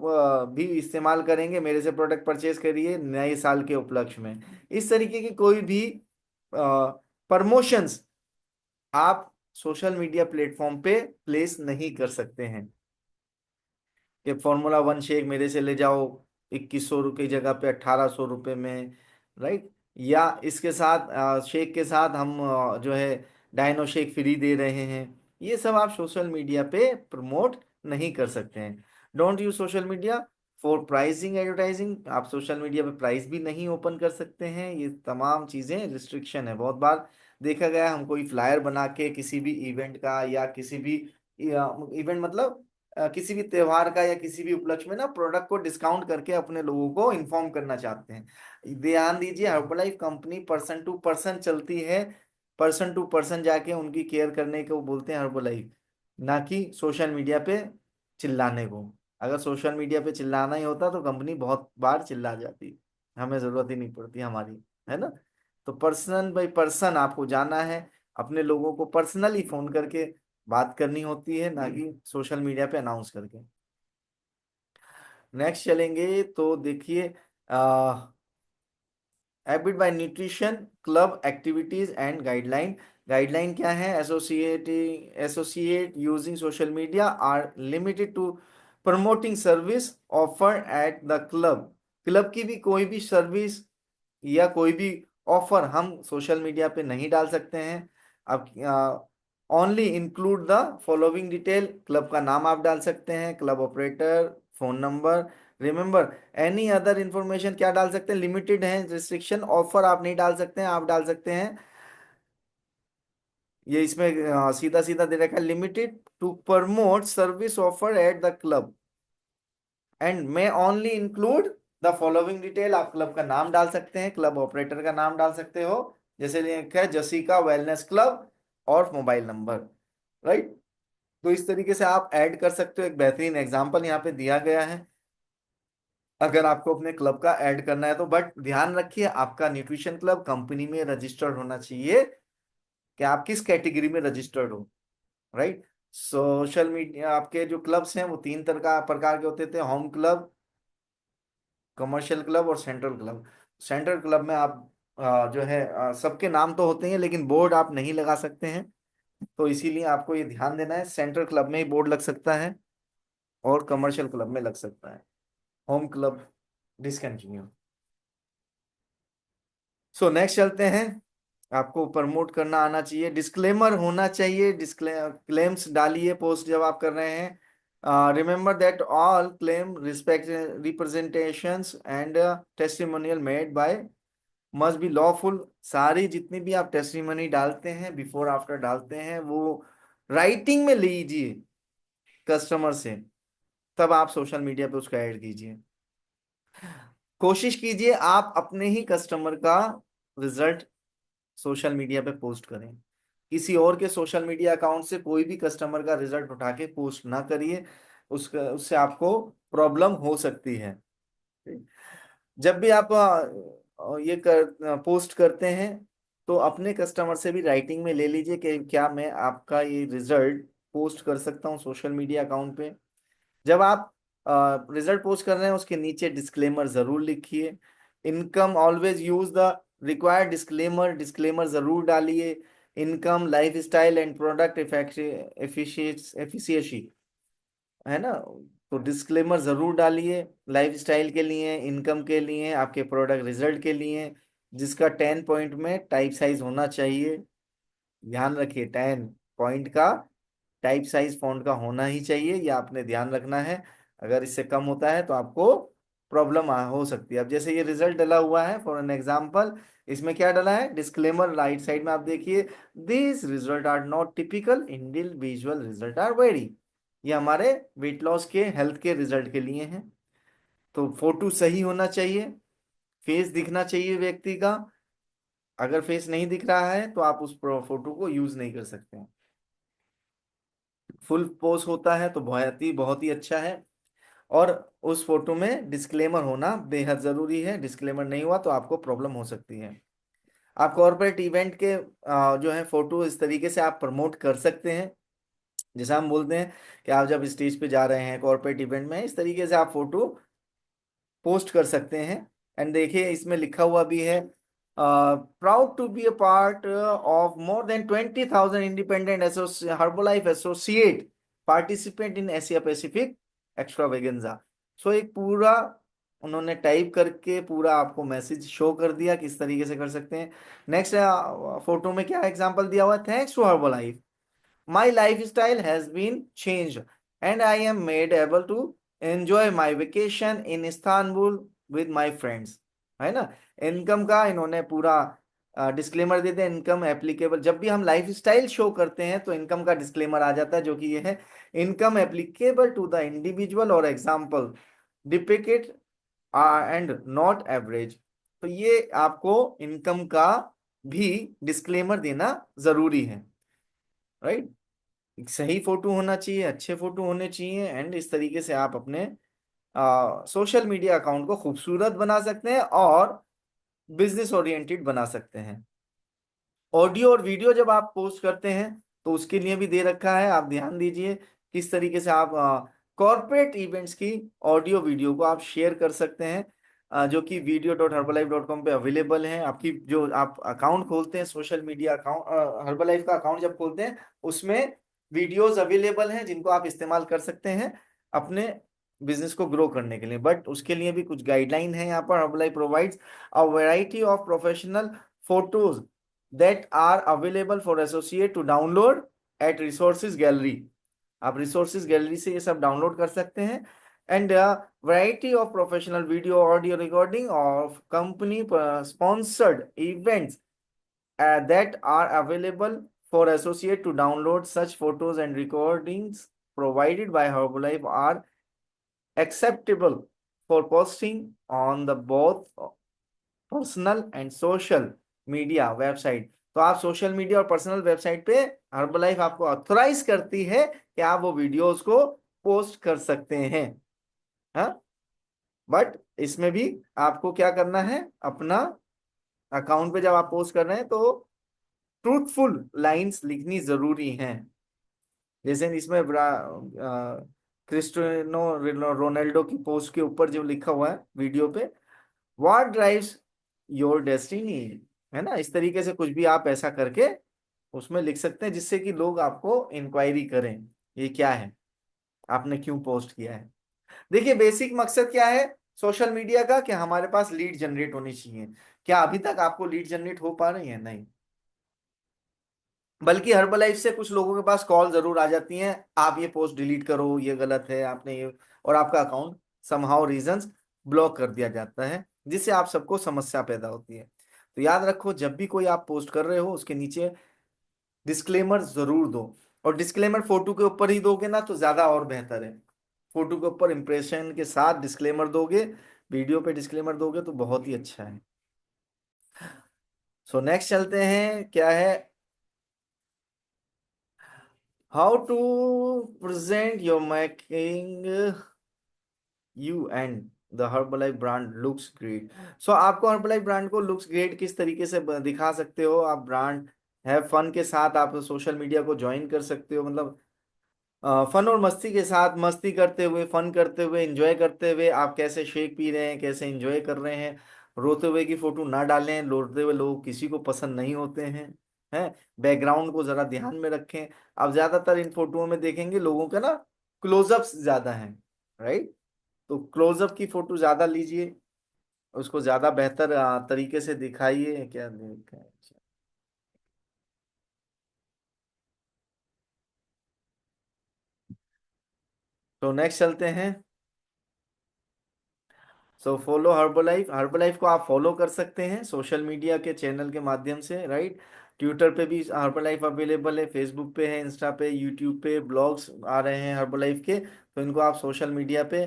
भी इस्तेमाल करेंगे, मेरे से प्रोडक्ट परचेज करिए नए साल के उपलक्ष्य में। इस तरीके की कोई भी प्रमोशंस आप सोशल मीडिया प्लेटफॉर्म पे प्लेस नहीं कर सकते हैं कि फॉर्मूला 1 शेक मेरे से ले जाओ 2100 की जगह पे 1800 रुपये में। राइट। या इसके साथ शेक के साथ हम जो है डायनो शेक फ्री दे रहे हैं। ये सब आप सोशल मीडिया पे प्रमोट नहीं कर सकते हैं। Don't use social media for pricing advertising. आप सोशल मीडिया पे प्राइस भी नहीं ओपन कर सकते हैं। ये तमाम चीजें रिस्ट्रिक्शन है। बहुत बार देखा गया है, हम कोई फ्लायर बना के किसी भी इवेंट का या किसी भी इवेंट मतलब किसी भी त्योहार का या किसी भी उपलक्ष्य में ना प्रोडक्ट को डिस्काउंट करके अपने लोगों को इन्फॉर्म करना चाहते हैं। ध्यान दीजिए, Herbalife company person to person चलती है। पर्सन टू पर्सन जाके उनकी केयर करने को बोलते हैं हर्बलाइफ, ना कि सोशल मीडिया पे चिल्लाने को। अगर सोशल मीडिया पे चिल्लाना ही होता तो कंपनी बहुत बार चिल्ला जाती, हमें जरूरत ही नहीं पड़ती हमारी, है ना। तो पर्सन बाई पर्सन आपको जाना है, अपने लोगों को पर्सनली फोन करके बात करनी होती है, ना कि सोशल मीडिया पे अनाउंस करके। नेक्स्ट चलेंगे तो देखिए, habit by nutrition club activities and guideline. Guideline क्या है? Associate using social media are limited to promoting service offer at the club. Club की भी कोई भी सर्विस या कोई भी ऑफर हम सोशल मीडिया पे नहीं डाल सकते हैं। अब only include the following detail. Club का नाम आप डाल सकते हैं, club operator, phone number. Remember, any other information क्या डाल सकते हैं? लिमिटेड है, रिस्ट्रिक्शन। ऑफर आप नहीं डाल सकते हैं, आप डाल सकते हैं ये इसमें सीधा सीधा दे रखा है, limited to promote service offer at the club and may only include the following detail. आप क्लब का नाम डाल सकते हैं, क्लब ऑपरेटर का नाम डाल सकते हो, जैसे लिखा है जसीका वेलनेस क्लब, और मोबाइल नंबर। राइट। तो इस तरीके से आप ऐड कर सकते हो। एक बेहतरीन एग्जांपल यहाँ पे दिया गया है, अगर आपको अपने क्लब का ऐड करना है तो। बट ध्यान रखिए, आपका न्यूट्रिशन क्लब कंपनी में रजिस्टर्ड होना चाहिए कि आप किस कैटेगरी में रजिस्टर्ड हो। राइट। सोशल मीडिया आपके जो क्लब्स हैं वो 3 प्रकार के होते थे, होम क्लब, कमर्शियल क्लब और सेंट्रल क्लब। सेंट्रल क्लब में आप जो है सबके नाम तो होते हैं लेकिन बोर्ड आप नहीं लगा सकते हैं। तो इसीलिए आपको ये ध्यान देना है, सेंट्रल क्लब में ही बोर्ड लग सकता है और कमर्शियल क्लब में लग सकता है। Home club discontinue. So next चलते हैं। आपको प्रमोट करना आना चाहिए, डिस्क्लेमर होना चाहिए। क्लेम्स डालिए पोस्ट जब आप कर रहे हैं। Remember that all claim respect representations and testimonial made by must be lawful. सारी जितनी भी आप टेस्टिमनी डालते हैं, बिफोर आफ्टर डालते हैं, वो राइटिंग में लीजिए कस्टमर से, तब आप सोशल मीडिया पे उसका ऐड कीजिए। कोशिश कीजिए आप अपने ही कस्टमर का रिजल्ट सोशल मीडिया पे पोस्ट करें। किसी और के सोशल मीडिया अकाउंट से कोई भी कस्टमर का रिजल्ट उठा के पोस्ट ना करिए, उसका उससे आपको प्रॉब्लम हो सकती है। जब भी आप ये कर पोस्ट करते हैं तो अपने कस्टमर से भी राइटिंग में ले लीजिए कि क्या मैं आपका ये रिजल्ट पोस्ट कर सकता हूँ सोशल मीडिया अकाउंट पे। जब आप रिजल्ट पोस्ट कर रहे हैं उसके नीचे डिस्क्लेमर जरूर लिखिए। Income always use the required disclaimer, disclaimer जरूर डालिए। Income, life style and product efficiency, है ना। तो डिस्क्लेमर जरूर डालिए, लाइफ स्टाइल के लिए, इनकम के लिए, आपके प्रोडक्ट रिजल्ट के लिए, जिसका 10 पॉइंट में टाइप साइज होना चाहिए। ध्यान रखिए 10 पॉइंट का टाइप साइज फॉन्ट का होना ही चाहिए, ये आपने ध्यान रखना है। अगर इससे कम होता है तो आपको प्रॉब्लम हो सकती है। अब जैसे ये रिजल्ट डला हुआ है फॉर एन एग्जांपल, इसमें क्या डला है, डिस्क्लेमर राइट साइड में आप देखिए, this result are not typical, individual result are vary. ये हमारे वेट लॉस के, हेल्थ के रिजल्ट के लिए हैं। तो फोटो सही होना चाहिए, फेस दिखना चाहिए व्यक्ति का। अगर फेस नहीं दिख रहा है तो आप उस फोटो को यूज नहीं कर सकते हैं। फुल पोज होता है तो बहुत ही अच्छा है। और उस फोटो में डिस्क्लेमर होना बेहद जरूरी है, डिस्क्लेमर नहीं हुआ तो आपको प्रॉब्लम हो सकती है। आप कॉर्पोरेट इवेंट के जो है फोटो इस तरीके से आप प्रमोट कर सकते हैं। जैसे हम बोलते हैं कि आप जब स्टेज पे जा रहे हैं कॉर्पोरेट इवेंट में, इस तरीके से आप फोटो पोस्ट कर सकते हैं। एंड देखिए इसमें लिखा हुआ भी है, proud to be a part of more than 20,000 independent Herbalife associate participant in Asia Pacific extravaganza. So एक पूरा उन्होंने टाइप करके पूरा आपको मैसेज शो कर दिया किस तरीके से कर सकते हैं। नेक्स्ट फोटो में क्या एग्जांपल दिया हुआ है, thanks to Herbalife my lifestyle has been changed and I am made able to enjoy my vacation in Istanbul with my friends। है ना। इनकम का इन्होंने पूरा डिस्क्लेमर दे दिया। इनकम एप्लीकेबल, जब भी हम लाइफ स्टाइल शो करते हैं तो इनकम का डिस्क्लेमर आ जाता है, जो कि ये है, income applicable to the individual और example depict and not average. तो ये आपको इनकम का भी डिस्क्लेमर देना जरूरी है, राइट। एक सही फोटो होना चाहिए, अच्छे फोटो होने चाहिए, एंड इस तरीके से आप अपने सोशल मीडिया अकाउंट को खूबसूरत बना सकते हैं और बिजनेस ओरिएंटेड बना सकते हैं। ऑडियो और वीडियो जब आप पोस्ट करते हैं तो उसके लिए भी दे रखा है, आप ध्यान दीजिए किस तरीके से आप कॉर्पोरेट इवेंट्स की ऑडियो वीडियो को आप शेयर कर सकते हैं, जो कि video.herbalife.com पे अवेलेबल है। आपकी जो आप अकाउंट खोलते हैं सोशल मीडिया अकाउंट, हर्बलाइफ का अकाउंट जब खोलते हैं, उसमें वीडियोस अवेलेबल हैं जिनको आप इस्तेमाल कर सकते हैं अपने बिजनेस को ग्रो करने के लिए। बट उसके लिए भी कुछ गाइडलाइन है यहाँ पर। Herbalife provides a variety of professional photos that are available for associate to download at resources gallery। आप रिसोर्सेज गैलरी से ये सब डाउनलोड कर सकते हैं। And variety of professional video audio recording of company sponsored events that are available for associate to download such photos and recordings provided by Herbalife are acceptable for posting on the both personal and social media website. तो आप social media और personal website पे Herbalife आपको authorise करती है कि आप वो वीडियोस को पोस्ट कर सकते हैं। हाँ, बट इसमें भी आपको क्या करना है, अपना अकाउंट पे जब आप पोस्ट कर रहे हैं तो ट्रूथफुल लाइंस लिखनी जरूरी हैं। जैसे इसमें क्रिस्टियानो रोनाल्डो की पोस्ट के ऊपर जो लिखा हुआ है वीडियो पे, व्हाट ड्राइव्स योर डेस्टिनी, है ना। इस तरीके से कुछ भी आप ऐसा करके उसमें लिख सकते हैं जिससे कि लोग आपको इंक्वायरी करें, ये क्या है, आपने क्यों पोस्ट किया है। देखिए बेसिक मकसद क्या है सोशल मीडिया का, कि हमारे पास लीड जनरेट होनी चाहिए। क्या अभी तक आपको लीड जनरेट हो पा रही है? नहीं। बल्कि हर्बलाइफ से कुछ लोगों के पास कॉल जरूर आ जाती हैं, आप ये पोस्ट डिलीट करो, ये गलत है, आपने ये, और आपका अकाउंट समहाउ रीजंस ब्लॉक कर दिया जाता है, जिससे आप सबको समस्या पैदा होती है। तो याद रखो जब भी कोई आप पोस्ट कर रहे हो उसके नीचे डिस्क्लेमर जरूर दो। और डिस्क्लेमर फोटो के ऊपर ही दोगे ना तो ज्यादा और बेहतर है। फोटो के ऊपर इंप्रेशन के साथ डिस्क्लेमर दोगे, वीडियो पे डिस्क्लेमर दोगे तो बहुत ही अच्छा है। सो नेक्स्ट चलते हैं, क्या है, how to present your making you and the Herbalife brand looks great. So आपको हर्बलाइफ ब्रांड को लुक्स ग्रेट किस तरीके से दिखा सकते हो आप? ब्रांड है फन के साथ आप सोशल मीडिया को ज्वाइन कर सकते हो, मतलब फन और मस्ती के साथ, मस्ती करते हुए, फन करते हुए, एंजॉय करते हुए आप कैसे शेक पी रहे हैं, कैसे एंजॉय कर रहे हैं। रोते हुए की फोटो ना डालें, रोते हुए लोग किसी को पसंद नहीं होते हैं। बैकग्राउंड को जरा ध्यान में रखें। आप ज्यादातर इन फोटोओं में देखेंगे लोगों का ना क्लोजअप्स ज्यादा हैं, राइट? तो क्लोजअप की फोटो ज्यादा लीजिए, उसको ज्यादा बेहतर तरीके से दिखाइए। क्या देखें? तो नेक्स्ट चलते हैं। So follow Herbalife. हर्बलाइफ को आप फॉलो कर सकते हैं सोशल मीडिया के चैनल के माध्यम से, राइट? ट्विटर पे भी हर्बलाइफ अवेलेबल है, फेसबुक पे है, इंस्टा पे, यूट्यूब पे ब्लॉग्स आ रहे हैं हर्बलाइफ के, तो इनको आप सोशल मीडिया पे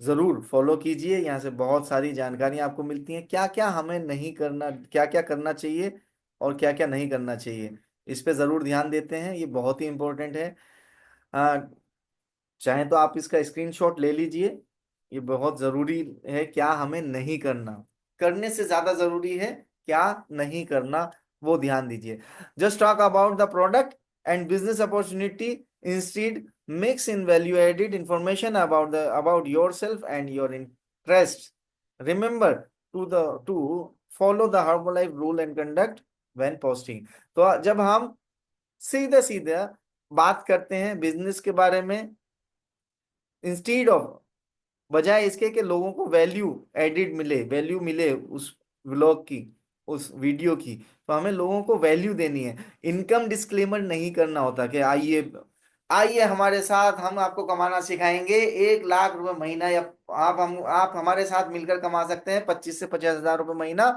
ज़रूर फॉलो कीजिए। यहाँ से बहुत सारी जानकारी आपको मिलती है, क्या क्या हमें नहीं करना, क्या क्या करना चाहिए और क्या क्या नहीं करना चाहिए, इस पे ज़रूर ध्यान देते हैं। ये बहुत ही इंपॉर्टेंट है। चाहे तो आप इसका स्क्रीनशॉट ले लीजिए। ये बहुत जरूरी है, क्या हमें नहीं करना, करने से ज्यादा जरूरी है क्या नहीं करना, वो ध्यान दीजिए। Just talk about the product and business opportunity instead mix in value added information about yourself and your interest. Remember to follow the Herbalife rule and conduct when posting. तो जब हम सीधे सीधे बात करते हैं बिजनेस के बारे में, इंस्टीड ऑफ, बजाय इसके कि लोगों को वैल्यू एडिड मिले, वैल्यू मिले उस व्लॉग की, उस वीडियो की, तो हमें लोगों को वैल्यू देनी है। इनकम डिस्क्लेमर नहीं करना होता कि आइए आइए हमारे साथ, हम आपको कमाना सिखाएंगे 1 लाख रुपए महीना, या आप हमारे साथ मिलकर कमा सकते हैं 25 से 50 हजार रुपए महीना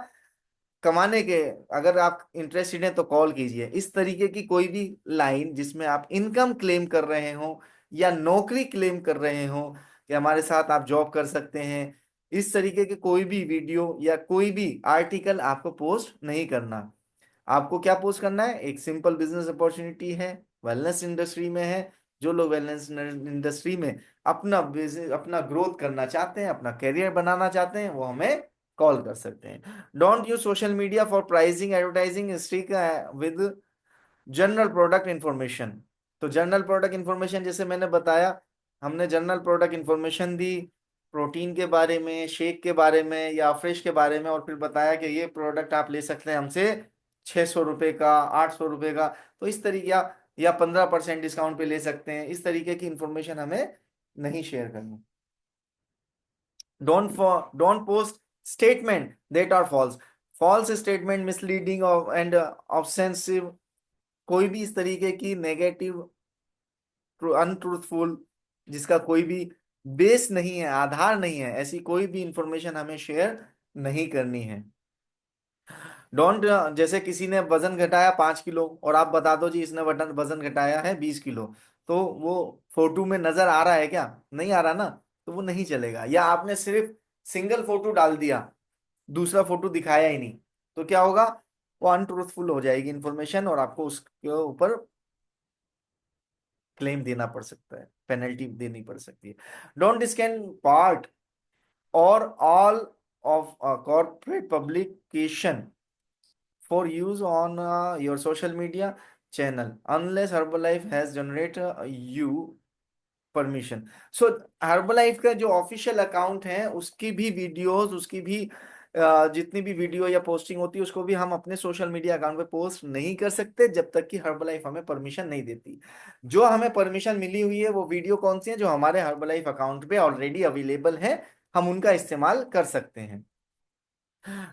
कमाने के। अगर आप इंटरेस्टेड हैं तो कॉल कीजिए। इस तरीके की कोई भी लाइन जिसमें आप इनकम क्लेम कर रहे हो या नौकरी क्लेम कर रहे हो कि हमारे साथ आप जॉब कर सकते हैं, इस तरीके के कोई भी वीडियो या कोई भी आर्टिकल आपको पोस्ट नहीं करना। आपको क्या पोस्ट करना है? एक सिंपल बिजनेस अपॉर्चुनिटी है, वेलनेस इंडस्ट्री में है। जो लोग वेलनेस इंडस्ट्री में अपना बिजनेस, अपना ग्रोथ करना चाहते हैं, अपना करियर बनाना चाहते हैं, वो हमें कॉल कर सकते हैं। Don't use social media for pricing advertising, stick with general product information. तो जनरल प्रोडक्ट इंफॉर्मेशन जैसे मैंने बताया, हमने जनरल प्रोडक्ट इंफॉर्मेशन दी प्रोटीन के बारे में, शेक के बारे में या फ्रेश के बारे में, और फिर बताया कि ये प्रोडक्ट आप ले सकते हैं हमसे 600 रुपये का, 800 रुपये का। तो इस तरीके या 15% डिस्काउंट पे ले सकते हैं, इस तरीके की इंफॉर्मेशन हमें नहीं शेयर करनी। Don't post statement that are false. False statement, misleading and offensive, कोई भी इस तरीके की नेगेटिव, अनट्रूथफुल, जिसका कोई भी बेस नहीं है, आधार नहीं है, ऐसी कोई भी इंफॉर्मेशन हमें शेयर नहीं करनी है। डोंट, जैसे किसी ने वजन घटाया 5 किलो और आप बता दो जी इसने वजन वजन घटाया है 20 किलो, तो वो फोटो में नजर आ रहा है क्या? नहीं आ रहा ना, तो वो नहीं चलेगा। या आपने सिर्फ सिंगल फोटो डाल दिया, दूसरा फोटो दिखाया ही नहीं, तो क्या होगा? वो अनट्रूथफुल हो जाएगी इंफॉर्मेशन और आपको उसके ऊपर क्लेम देना पड़ सकता है, पेनल्टी देनी पड़ सकती है। डोंट स्कैन पार्ट और all of corporate publication for use on your social media channel unless Herbalife has generated you permission. So Herbalife का जो ऑफिशियल अकाउंट है उसकी भी वीडियोस, उसकी भी जितनी भी वीडियो या पोस्टिंग होती है उसको भी हम अपने सोशल मीडिया अकाउंट पे पोस्ट नहीं कर सकते जब तक कि हर्बलाइफ हमें परमिशन नहीं देती। जो हमें परमिशन मिली हुई है वो वीडियो कौन सी है? जो हमारे हर्बलाइफ अकाउंट पे ऑलरेडी अवेलेबल है, हम उनका इस्तेमाल कर सकते हैं।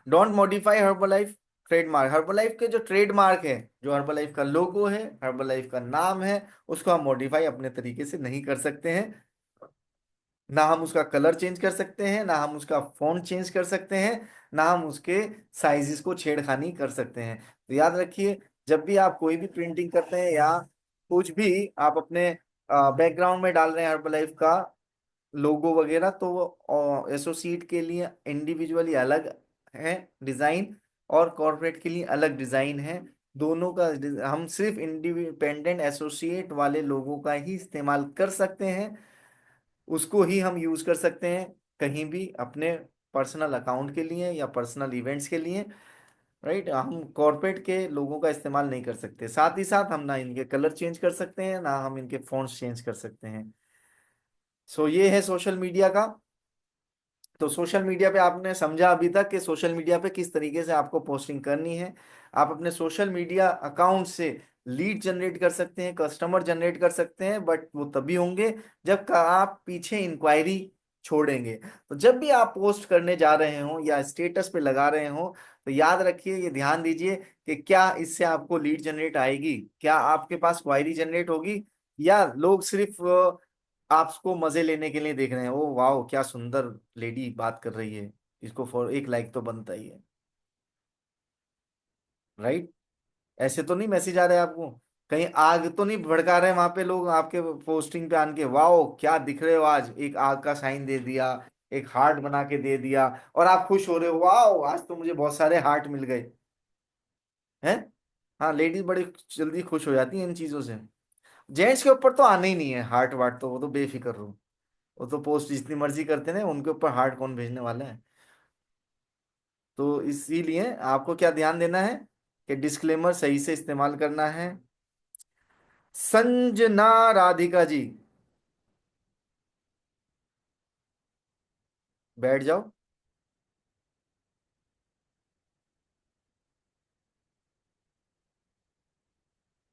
Don't modify Herbalife trademark. Herbalife के जो ट्रेडमार्क है, जो हर्बलाइफ का लोगो है, हर्बलाइफ का नाम है, उसको हम मॉडिफाई अपने तरीके से नहीं कर सकते हैं। ना हम उसका कलर चेंज कर सकते हैं, ना हम उसका फॉन्ट चेंज कर सकते हैं, ना हम उसके साइजेस को छेड़खानी कर सकते हैं। तो याद रखिए, जब भी आप कोई भी प्रिंटिंग करते हैं या कुछ भी आप अपने बैकग्राउंड में डाल रहे हैं हर्बलाइफ का लोगो वगैरह, तो वो एसोसिएट के लिए इंडिविजुअली अलग है डिजाइन और कॉर्पोरेट के लिए अलग डिजाइन है। दोनों का हम सिर्फ इंडिपेंडेंट एसोसिएट वाले लोगों का ही इस्तेमाल कर सकते हैं, उसको ही हम यूज कर सकते हैं। कहीं भी अपने पर्सनल अकाउंट के लिए या पर्सनल इवेंट्स के लिए, राइट, हम कॉर्पोरेट के लोगों का इस्तेमाल नहीं कर सकते। साथ ही साथ हम ना इनके कलर चेंज कर सकते हैं, ना हम इनके फॉन्ट्स चेंज कर सकते हैं। सो ये है सोशल मीडिया का। तो सोशल मीडिया पे आपने समझा अभी तक कि सोशल मीडिया पे किस तरीके से आपको पोस्टिंग करनी है। आप अपने सोशल मीडिया अकाउंट से लीड जनरेट कर सकते हैं, कस्टमर जनरेट कर सकते हैं, बट वो तभी होंगे जब आप पीछे इंक्वायरी छोड़ेंगे। तो जब भी आप पोस्ट करने जा रहे हो या स्टेटस पे लगा रहे हो, तो याद रखिए, ये ध्यान दीजिए कि क्या इससे आपको लीड जनरेट आएगी, क्या आपके पास क्वायरी जनरेट होगी, या लोग सिर्फ आपको मजे लेने के लिए देख रहे हैं, ओ वाह क्या सुंदर लेडी बात कर रही है, इसको फॉर एक लाइक तो बनता ही है, राइट। ऐसे तो नहीं मैसेज आ रहे आपको, कहीं आग तो नहीं भड़का रहे वहां पे लोग आपके पोस्टिंग पे आन के, वाह क्या दिख रहे हो आज, एक आग का साइन दे दिया, एक हार्ट बना के दे दिया, और आप खुश हो रहे हो, वाह आज तो मुझे बहुत सारे हार्ट मिल गए हैं। हाँ, लेडीज बड़ी जल्दी खुश हो जाती हैं इन चीजों से। जेंट्स के ऊपर तो आने ही नहीं है हार्ट वार्ट, तो वो तो बेफिक्र रहो, वो तो पोस्ट जितनी मर्जी करते हैं, उनके ऊपर हार्ट कौन भेजने वाला है। तो इसीलिए आपको क्या ध्यान देना है कि डिस्क्लेमर सही से इस्तेमाल करना है। संजना राधिका जी, बैठ जाओ।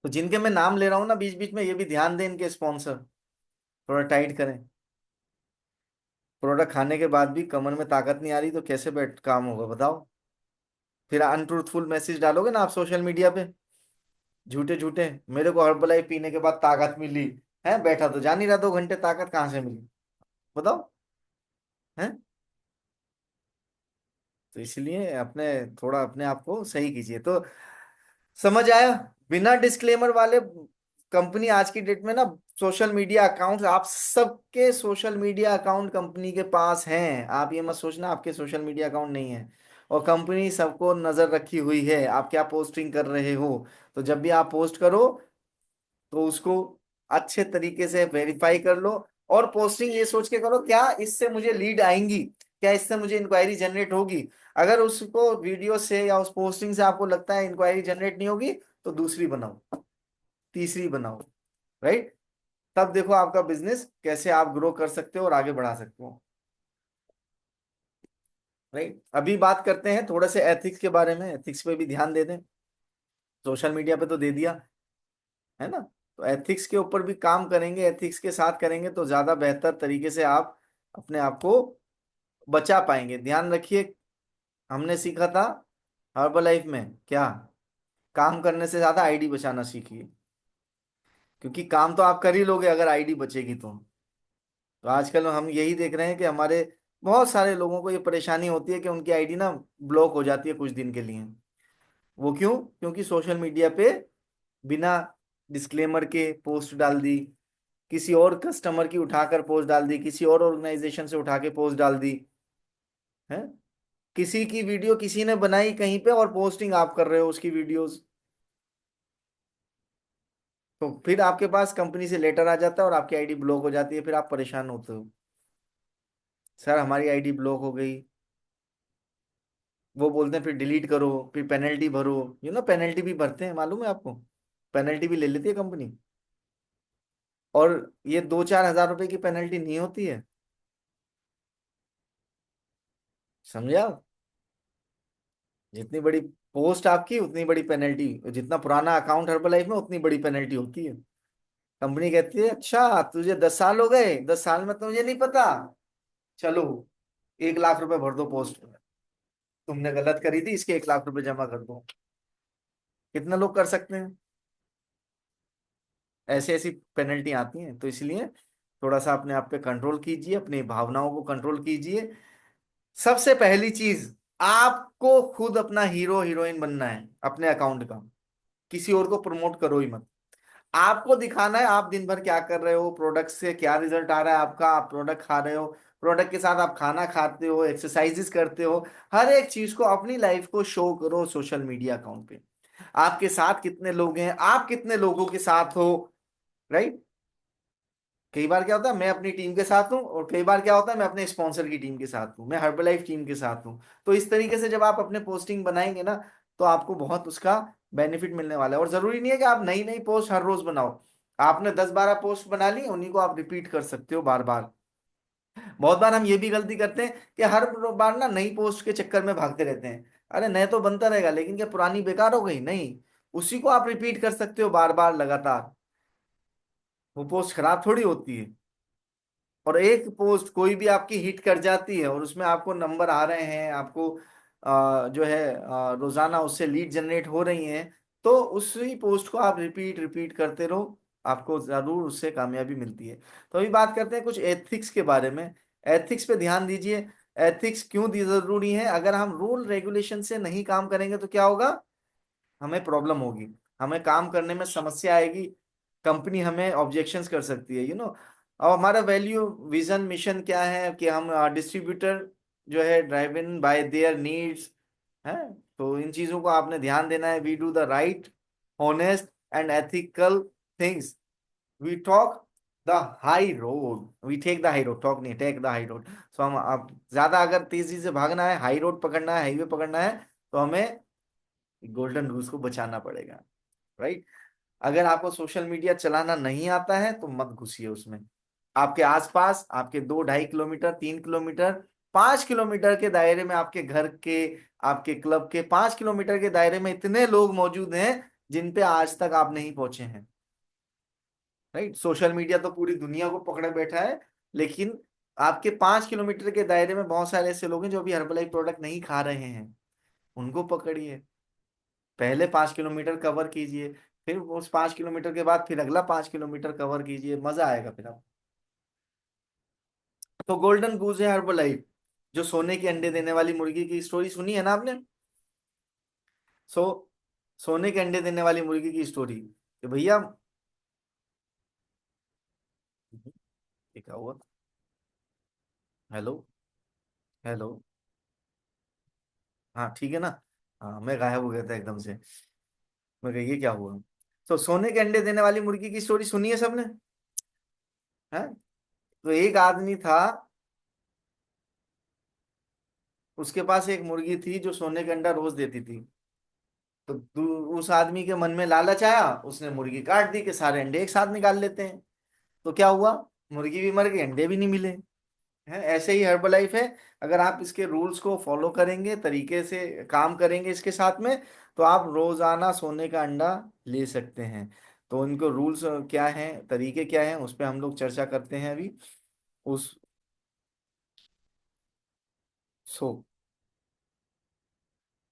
तो जिनके मैं नाम ले रहा हूं ना बीच बीच में, ये भी ध्यान दें, इनके स्पॉन्सर थोड़ा टाइट करें। प्रोडक्ट खाने के बाद भी कमर में ताकत नहीं आ रही तो कैसे बैठ काम होगा बताओ। फिर अनट्रूथफुल मैसेज डालोगे ना आप सोशल मीडिया पे, झूठे झूठे, मेरे को हर्बलाइफ पीने के बाद ताकत मिली, है बैठा तो जा नहीं रहा 2 घंटे, ताकत कहाँ से मिली बताओ, है। तो इसलिए अपने थोड़ा अपने आप को सही कीजिए। तो समझ आया, बिना डिस्क्लेमर वाले कंपनी आज की डेट में ना, सोशल मीडिया अकाउंट, आप सबके सोशल मीडिया अकाउंट कंपनी के पास हैं, आप ये मत सोचना आपके सोशल मीडिया अकाउंट नहीं है। और कंपनी सबको नजर रखी हुई है आप क्या पोस्टिंग कर रहे हो। तो जब भी आप पोस्ट करो, तो उसको अच्छे तरीके से वेरीफाई कर लो, और पोस्टिंग ये सोच के करो क्या इससे मुझे लीड आएंगी, क्या इससे मुझे इंक्वायरी जनरेट होगी। अगर उसको वीडियो से या उस पोस्टिंग से आपको लगता है इंक्वायरी जनरेट नहीं होगी, तो दूसरी बनाओ, तीसरी बनाओ, राइट। तब देखो आपका बिजनेस कैसे आप ग्रो कर सकते हो और आगे बढ़ा सकते हो, राइट। अभी बात करते हैं थोड़ा से एथिक्स के बारे में, एथिक्स पे भी ध्यान दे दें। सोशल मीडिया पे तो दे दिया है ना, तो एथिक्स के ऊपर भी काम करेंगे, एथिक्स के साथ करेंगे तो ज्यादा बेहतर तरीके से आप अपने आप को बचा पाएंगे। ध्यान रखिए, हमने सीखा था हर्बल लाइफ में क्या, काम करने से ज्यादा आईडी बचाना सीखिए, क्योंकि काम तो आप कर ही लोगे अगर आईडी बचेगी तो आजकल हम यही देख रहे हैं कि हमारे बहुत सारे लोगों को ये परेशानी होती है कि उनकी आईडी ना ब्लॉक हो जाती है कुछ दिन के लिए। वो क्यों? क्योंकि सोशल मीडिया पे बिना डिस्क्लेमर के पोस्ट डाल दी, किसी और कस्टमर की उठाकर पोस्ट डाल दी, किसी और ऑर्गेनाइजेशन से उठा के पोस्ट डाल दी है, किसी की वीडियो किसी ने बनाई कहीं पे और पोस्टिंग आप कर रहे हो उसकी वीडियोस। तो फिर आपके पास कंपनी से लेटर आ जाता है और आपकी आईडी ब्लॉक हो जाती है, फिर आप परेशान होते हो, सर हमारी आईडी ब्लॉक हो गई। वो बोलते हैं फिर डिलीट करो, फिर पेनल्टी भरो, पेनल्टी भी भरते हैं मालूम है आपको, पेनल्टी भी ले लेती है कंपनी। और ये 2-4 हज़ार रुपए की पेनल्टी नहीं होती है, समझे आप। जितनी बड़ी पोस्ट आपकी उतनी बड़ी पेनल्टी, जितना पुराना अकाउंट हर्बल लाइफ में उतनी बड़ी पेनल्टी होती है। कंपनी कहती है अच्छा तुझे 10 साल हो गए, 10 साल में तो मुझे नहीं पता, चलो 1 लाख रुपए भर दो पोस्ट में, तुमने गलत करी थी इसके 1 लाख रुपए जमा कर दो। कितने लोग कर सकते हैं, ऐसी ऐसी पेनल्टी आती हैं। तो इसलिए थोड़ा सा अपने आप पे कंट्रोल कीजिए, अपनी भावनाओं को कंट्रोल कीजिए। सबसे पहली चीज, आपको खुद अपना हीरो हीरोइन बनना है अपने अकाउंट का, किसी और को प्रमोट करो ही मत। आपको दिखाना है आप दिन भर क्या कर रहे हो, प्रोडक्ट से क्या रिजल्ट आ रहा है आपका, आप प्रोडक्ट खा रहे हो, प्रोडक्ट के साथ आप खाना खाते हो, एक्सरसाइजेस करते हो, हर एक चीज को अपनी लाइफ को शो करो सोशल मीडिया अकाउंट पे। आपके साथ कितने लोग हैं, आप कितने लोगों के साथ हो, राइट। कई बार क्या होता है मैं अपनी टीम के साथ हूँ, और कई बार क्या होता है मैं अपने स्पॉन्सर की टीम के साथ हूँ, मैं हर्बलाइफ टीम के साथ हूँ। तो इस तरीके से जब आप अपने पोस्टिंग बनाएंगे ना, तो आपको बहुत उसका बेनिफिट मिलने वाला है। और जरूरी नहीं है कि आप नई नई पोस्ट हर रोज बनाओ। आपने 10-12 पोस्ट बना ली, उन्हीं को आप रिपीट कर सकते हो बार बार। बहुत बार हम ये भी गलती करते हैं कि हर बार ना नई पोस्ट के चक्कर में भागते रहते हैं। अरे नए तो बनता रहेगा, लेकिन क्या पुरानी बेकार हो गई? नहीं, उसी को आप रिपीट कर सकते हो बार बार लगातार। वो पोस्ट खराब थोड़ी होती है। और एक पोस्ट कोई भी आपकी हिट कर जाती है और उसमें आपको नंबर आ रहे हैं, आपको जो है रोजाना उससे लीड जनरेट हो रही हैं, तो उसी पोस्ट को आप रिपीट रिपीट करते रहो, आपको जरूर उससे कामयाबी मिलती है। तो अभी बात करते हैं कुछ एथिक्स के बारे में। एथिक्स पे ध्यान दीजिए। एथिक्स क्यों जरूरी है? अगर हम रूल रेगुलेशन से नहीं काम करेंगे तो क्या होगा? हमें प्रॉब्लम होगी, हमें काम करने में समस्या आएगी, कंपनी हमें ऑब्जेक्शंस कर सकती है, और हमारा वैल्यू विजन मिशन क्या है कि हम डिस्ट्रीब्यूटर जो है drive in by their needs है। तो इन चीजों को आपने ध्यान देना है। We do the right, honest and ethical things, we talk the high road, we take the high road, talk नहीं, take the high road. So हम आप ज्यादा अगर तेजी से भागना है, हाई रोड पकड़ना है, हाईवे पकड़ना है, तो हमें गोल्डन रूल्स को बचाना पड़ेगा, राइट। अगर आपको सोशल मीडिया चलाना नहीं आता है तो मत घुसिए उसमें। आपके आसपास, आपके 2-2.5 किलोमीटर, 3 किलोमीटर, 5 किलोमीटर के दायरे में, आपके घर के, आपके क्लब के 5 किलोमीटर के दायरे में इतने लोग मौजूद हैं जिन पे आज तक आप नहीं पहुंचे हैं, राइट। सोशल मीडिया तो पूरी दुनिया को पकड़े बैठा है, लेकिन आपके 5 किलोमीटर के दायरे में बहुत सारे ऐसे लोग हैं जो अभी हर्बलाइफ प्रोडक्ट नहीं खा रहे हैं। उनको पकड़िए, पहले 5 किलोमीटर कवर कीजिए, फिर उस 5 किलोमीटर के बाद फिर अगला 5 किलोमीटर कवर कीजिए, मजा आएगा फिर आप। तो गोल्डन गूज है हर्बलाइफ, जो सोने के अंडे देने वाली मुर्गी की स्टोरी सुनी है ना आपने? सो सोने के अंडे देने वाली मुर्गी की स्टोरी कि भैया, ये क्या हुआ? Hello, hello. हाँ ठीक है ना। हाँ, मैं गायब हो गया था एकदम से। मैं कहा ये क्या हुआ? तो सोने के अंडे देने वाली मुर्गी की स्टोरी सुनी है सबने? है। तो एक आदमी था, उसके पास एक मुर्गी थी जो सोने का अंडा रोज देती थी। तो उस आदमी के मन में लालच आया, उसने मुर्गी काट दी कि सारे अंडे एक साथ निकाल लेते हैं। तो क्या हुआ? मुर्गी भी मर गई, अंडे भी नहीं मिले। है ऐसे ही हर्बलाइफ है। अगर आप इसके रूल्स को फॉलो करेंगे, तरीके से काम करेंगे इसके साथ में, तो आप रोजाना सोने का अंडा ले सकते हैं। तो इनको रूल्स क्या हैं, तरीके क्या हैं, उस पर हम लोग चर्चा करते हैं अभी। उस सो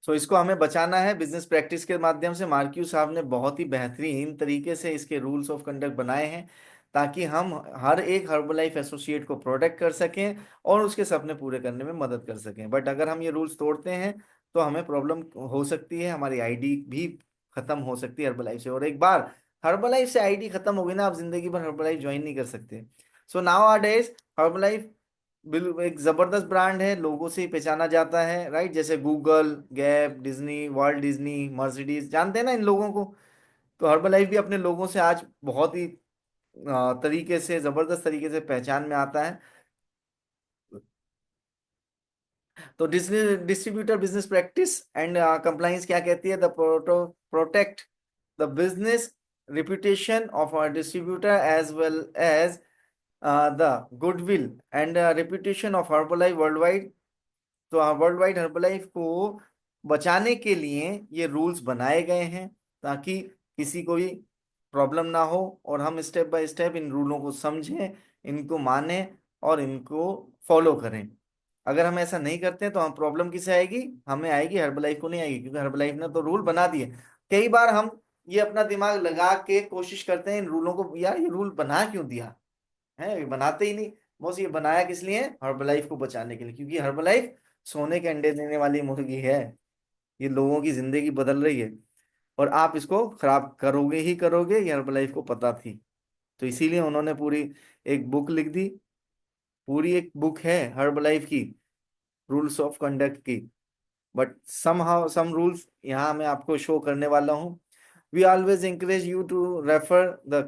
सो इसको हमें बचाना है बिजनेस प्रैक्टिस के माध्यम से। मार्क्यू साहब ने बहुत ही बेहतरीन तरीके से इसके रूल्स ऑफ कंडक्ट बनाए हैं, ताकि हम हर एक हर्बलाइफ एसोसिएट को प्रोटेक्ट कर सकें और उसके सपने पूरे करने में मदद कर सकें। बट अगर हम ये रूल्स तोड़ते हैं तो हमें प्रॉब्लम हो सकती है, हमारी आईडी भी खत्म हो सकती है हर्बलाइफ से। और एक बार हर्बलाइफ से आईडी खत्म हो गई ना, आप जिंदगी भर हर्बलाइफ ज्वाइन नहीं कर सकते। So nowadays Herbalife बिल्कुल एक जबरदस्त ब्रांड है, लोगों से ही पहचाना जाता है, राइट। जैसे Google, gap, Disney, world Disney, Mercedes, जानते हैं ना इन लोगों को। तो हर्बलाइफ भी अपने लोगों से आज बहुत ही तरीके से, जबरदस्त तरीके से पहचान में आता है। तो distributor business practice and compliance क्या कहती है? The protect the business reputation of our distributor as well as the goodwill and reputation of Herbalife worldwide। तो वर्ल्ड वाइड हर्बलाइफ को बचाने के लिए ये रूल्स बनाए गए हैं, ताकि किसी को भी प्रॉब्लम ना हो, और हम स्टेप बाय स्टेप इन रूलों को समझें, इनको माने और इनको फॉलो करें। अगर हम ऐसा नहीं करते हैं तो हम प्रॉब्लम किसे आएगी? हमें आएगी, हर्बलाइफ को नहीं आएगी, क्योंकि हर्बलाइफ ने तो रूल बना दिए। कई बार हम ये अपना दिमाग लगा के कोशिश करते हैं इन रूलों को, यार ये रूल बना क्यों दिया है, ये बनाते ही नहीं। बस ये बनाया किस लिए? हर्बलाइफ को बचाने के लिए, क्योंकि हर्बलाइफ सोने के अंडे देने वाली मुर्गी है। ये लोगों की जिंदगी बदल रही है, और आप इसको खराब करोगे ही करोगे, ये हर्बलाइफ को पता थी। तो इसीलिए उन्होंने पूरी एक बुक लिख दी। पूरी एक बुक है हर्बलाइफ की, रूल्स ऑफ कंडक्ट की। But somehow some rules यहाँ मैं आपको शो करने वाला हूँ। We always encourage you to refer the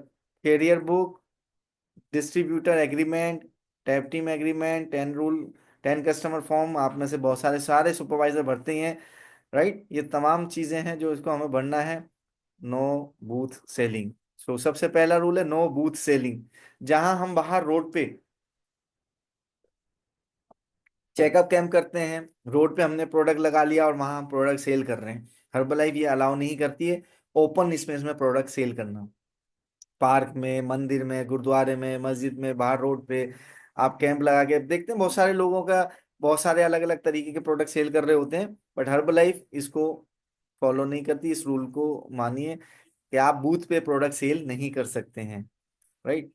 career book distributor agreement, tap team agreement, 10 rule, 10 customer form, आप में से बहुत सारे सारे सुपरवाइजर भरते ही हैं, राइट। ये तमाम चीजें हैं जो इसको हमें भरना है। No booth selling. सो सबसे पहला रूल है नो बूथ सेलिंग। जहां हम बाहर रोड पे चेकअप कैंप करते हैं, रोड पे हमने प्रोडक्ट लगा लिया और वहां हम प्रोडक्ट सेल कर रहे हैं, हर्बलाइफ ये अलाउ नहीं करती है ओपन स्पेस में प्रोडक्ट सेल करना। पार्क में, मंदिर में, गुरुद्वारे में, मस्जिद में, बाहर रोड पे आप कैंप लगा के देखते हैं बहुत सारे लोगों का, बहुत सारे अलग अलग तरीके के प्रोडक्ट सेल कर रहे होते हैं, बट हर्बलाइफ इसको फॉलो नहीं करती। इस रूल को मानिए कि आप बूथ पे प्रोडक्ट सेल नहीं कर सकते हैं, right.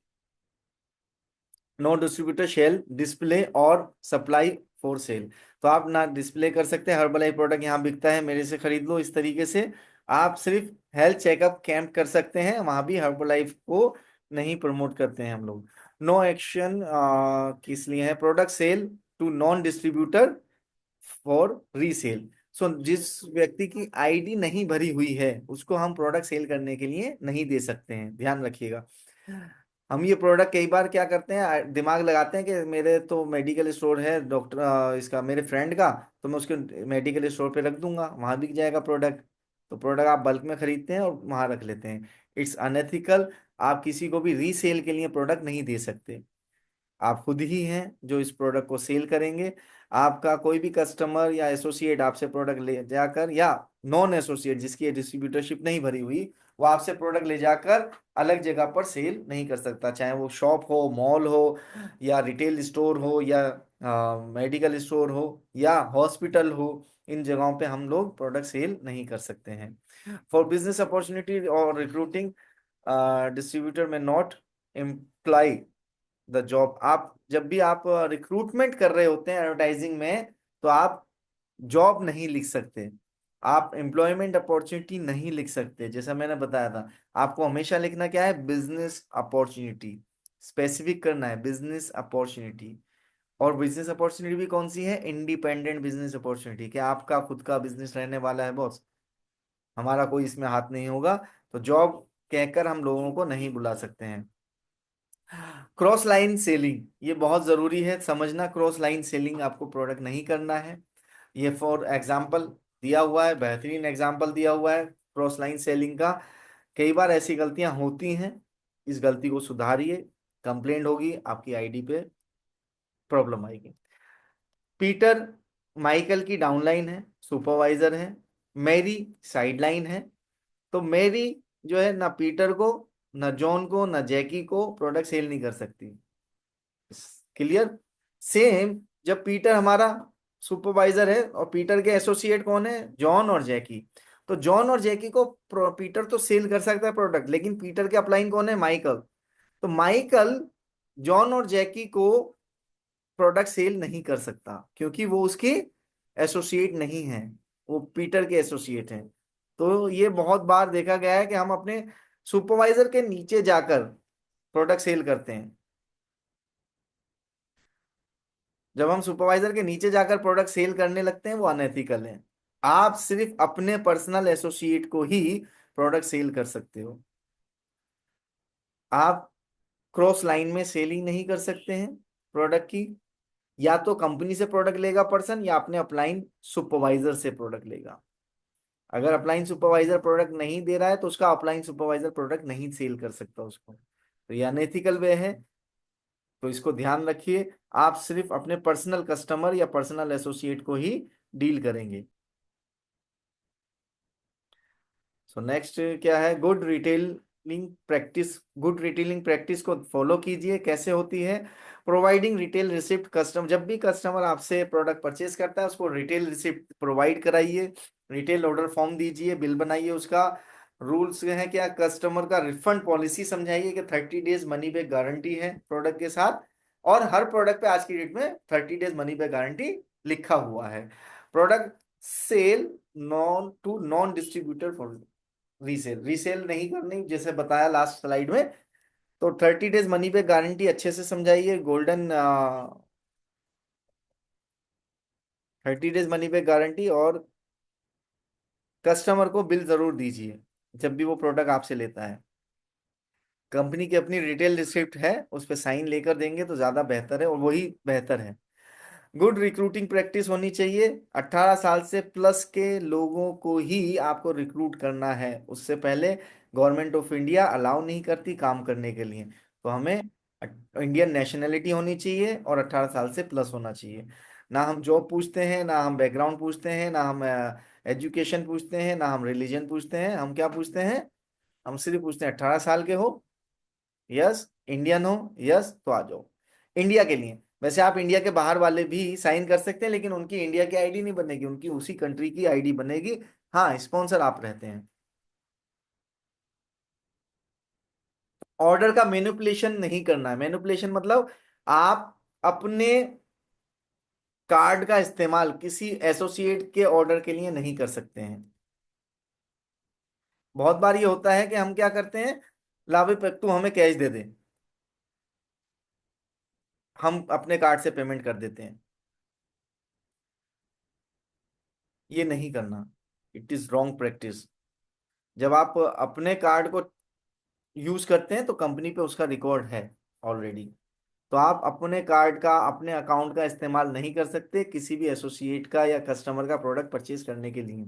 No distributor shall display और सप्लाई फॉर सेल। तो आप ना डिस्प्ले कर सकते हैं हर्बलाइफ प्रोडक्ट यहाँ बिकता है मेरे से खरीद लो इस तरीके से। आप सिर्फ हेल्थ चेकअप कैंप कर सकते हैं, वहां भी हर्बलाइफ को नहीं प्रमोट करते हैं हम लोग। नो एक्शन किस लिए है, product sale to non distributor for resale. So जिस व्यक्ति की आईडी नहीं भरी हुई है उसको हम प्रोडक्ट सेल करने के लिए नहीं दे सकते हैं, ध्यान रखिएगा। हम ये प्रोडक्ट कई बार क्या करते हैं, दिमाग लगाते हैं कि मेरे तो मेडिकल स्टोर है डॉक्टर इसका मेरे फ्रेंड का, तो मैं उसके मेडिकल स्टोर पे रख दूंगा, वहां बिक जाएगा प्रोडक्ट। तो प्रोडक्ट आप बल्क में खरीदते हैं और वहां रख लेते हैं, इट्स अनएथिकल। आप किसी को भी रीसेल के लिए प्रोडक्ट नहीं दे सकते, आप खुद ही हैं जो इस प्रोडक्ट को सेल करेंगे। आपका कोई भी कस्टमर या एसोसिएट आपसे प्रोडक्ट ले जाकर, या नॉन एसोसिएट जिसकी डिस्ट्रीब्यूटरशिप नहीं भरी हुई, वो आपसे प्रोडक्ट ले जाकर अलग जगह पर सेल नहीं कर सकता, चाहे वो शॉप हो, मॉल हो, या रिटेल स्टोर हो, या मेडिकल स्टोर हो, या हॉस्पिटल हो। इन जगहों पे हम लोग प्रोडक्ट सेल नहीं कर सकते हैं। फॉर बिजनेस अपॉर्चुनिटी और रिक्रूटिंग, डिस्ट्रीब्यूटर में नॉट इम्प्लाई द जॉब। आप जब भी आप रिक्रूटमेंट कर रहे होते हैं एडवर्टाइजिंग में, तो आप जॉब नहीं लिख सकते, आप एम्प्लॉयमेंट अपॉर्चुनिटी नहीं लिख सकते। जैसा मैंने बताया था, आपको हमेशा लिखना क्या है, बिजनेस अपॉर्चुनिटी, स्पेसिफिक करना है बिजनेस अपॉर्चुनिटी। और बिजनेस अपॉर्चुनिटी भी कौन सी है, इंडिपेंडेंट बिजनेस अपॉर्चुनिटी, कि आपका खुद का बिजनेस रहने वाला है बॉस, हमारा कोई इसमें हाथ नहीं होगा। तो जॉब कहकर हम लोगों को नहीं बुला सकते हैं। क्रॉस लाइन सेलिंग, ये बहुत जरूरी है समझना, क्रॉस लाइन सेलिंग आपको प्रोडक्ट नहीं करना है। ये फॉर एग्जाम्पल दिया हुआ है, बेहतरीन एग्जाम्पल दिया हुआ है क्रॉस लाइन सेलिंग का। कई बार ऐसी गलतियां होती हैं, इस गलती को सुधारिए, कंप्लेंट होगी, आपकी आईडी पे प्रॉब्लम आएगी। पीटर माइकल की डाउनलाइन है, सुपरवाइजर है, मेरी साइडलाइन है। तो मेरी जो है ना पीटर को, ना जॉन को, ना जैकी को प्रोडक्ट सेल नहीं कर सकती, क्लियर। सेम, जब पीटर हमारा सुपरवाइजर है और पीटर के एसोसिएट कौन है, जॉन और जैकी, तो जॉन और जैकी को पीटर तो सेल कर सकता है प्रोडक्ट, लेकिन पीटर के अपलाइन कौन है, माइकल। तो माइकल जॉन और जैकी को प्रोडक्ट सेल नहीं कर सकता क्योंकि वो उसके एसोसिएट नहीं है, वो पीटर के एसोसिएट हैं। तो ये बहुत बार देखा गया है कि हम अपने सुपरवाइजर के नीचे जाकर प्रोडक्ट सेल करते हैं। जब हम सुपरवाइजर के नीचे जाकर प्रोडक्ट सेल करने लगते हैं वो अनएथिकल है। आप सिर्फ अपने पर्सनल एसोसिएट को ही प्रोडक्ट सेल कर सकते हो। आप क्रॉस लाइन में सेलिंग नहीं कर सकते हैं प्रोडक्ट की, या तो कंपनी से प्रोडक्ट लेगा पर्सन, या अपने अपलाइन सुपरवाइजर से प्रोडक्ट लेगा। अगर अपलाइन सुपरवाइजर प्रोडक्ट नहीं दे रहा है तो उसका अपलाइन सुपरवाइजर प्रोडक्ट नहीं सेल कर सकता उसको, तो ये अनएथिकल वे है। तो इसको ध्यान रखिए, आप सिर्फ अपने पर्सनल कस्टमर या पर्सनल एसोसिएट को ही डील करेंगे। सो नेक्स्ट क्या है, good retailing practice. Good retailing practice को फॉलो कीजिए, कैसे होती है, प्रोवाइडिंग रिटेल रिसिप्ट। कस्टमर जब भी कस्टमर आपसे प्रोडक्ट परचेज करता है उसको रिटेल रिसिप्ट प्रोवाइड कराइए, रिटेल ऑर्डर फॉर्म दीजिए, बिल बनाइए उसका। रूल्स है क्या, कस्टमर का रिफंड पॉलिसी समझाइए कि 30 डेज मनी बैक गारंटी है प्रोडक्ट के साथ, और हर प्रोडक्ट पे आज की डेट में 30 डेज मनी बैक गारंटी लिखा हुआ है। Product sale non to non distributor for resale, resale नहीं करनी जैसे बताया लास्ट स्लाइड में। तो 30 डेज मनी पे गारंटी अच्छे से समझाइए, गोल्डन 30 डेज मनी पे गारंटी, और कस्टमर को बिल जरूर दीजिए जब भी वो प्रोडक्ट आपसे लेता है। कंपनी की अपनी रिटेल रिसिप्ट है, उस पर साइन लेकर देंगे तो ज्यादा बेहतर है, और वही बेहतर है। गुड रिक्रूटिंग प्रैक्टिस होनी चाहिए। 18 साल से प्लस के लोगों को ही आपको रिक्रूट करना है, उससे पहले गवर्नमेंट ऑफ इंडिया अलाउ नहीं करती काम करने के लिए। तो हमें इंडियन नेशनैलिटी होनी चाहिए और 18 साल से प्लस होना चाहिए। ना हम जॉब पूछते हैं, ना हम बैकग्राउंड पूछते हैं, ना हम एजुकेशन पूछते हैं, ना हम रिलीजन पूछते हैं। हम क्या पूछते हैं? हम सिर्फ पूछते हैं 18 साल के हो, यस, इंडियन हो, यस, तो आ जाओ इंडिया के लिए। वैसे आप इंडिया के बाहर वाले भी साइन कर सकते हैं, लेकिन उनकी इंडिया की आईडी नहीं बनेगी, उनकी उसी कंट्री की आईडी बनेगी। हाँ, स्पॉन्सर आप रहते हैं। ऑर्डर का मैनिपुलेशन नहीं करना है। मैनिपुलेशन मतलब आप अपने कार्ड का इस्तेमाल किसी एसोसिएट के ऑर्डर के लिए नहीं कर सकते हैं। बहुत बार ये होता है कि हम क्या करते हैं, ला भाई तू हमें कैश दे दे, हम अपने कार्ड से पेमेंट कर देते हैं। ये नहीं करना, इट इज रॉन्ग प्रैक्टिस। जब आप अपने कार्ड को यूज करते हैं तो कंपनी पे उसका रिकॉर्ड है ऑलरेडी। तो आप अपने कार्ड का, अपने अकाउंट का इस्तेमाल नहीं कर सकते किसी भी एसोसिएट का या कस्टमर का प्रोडक्ट परचेज करने के लिए।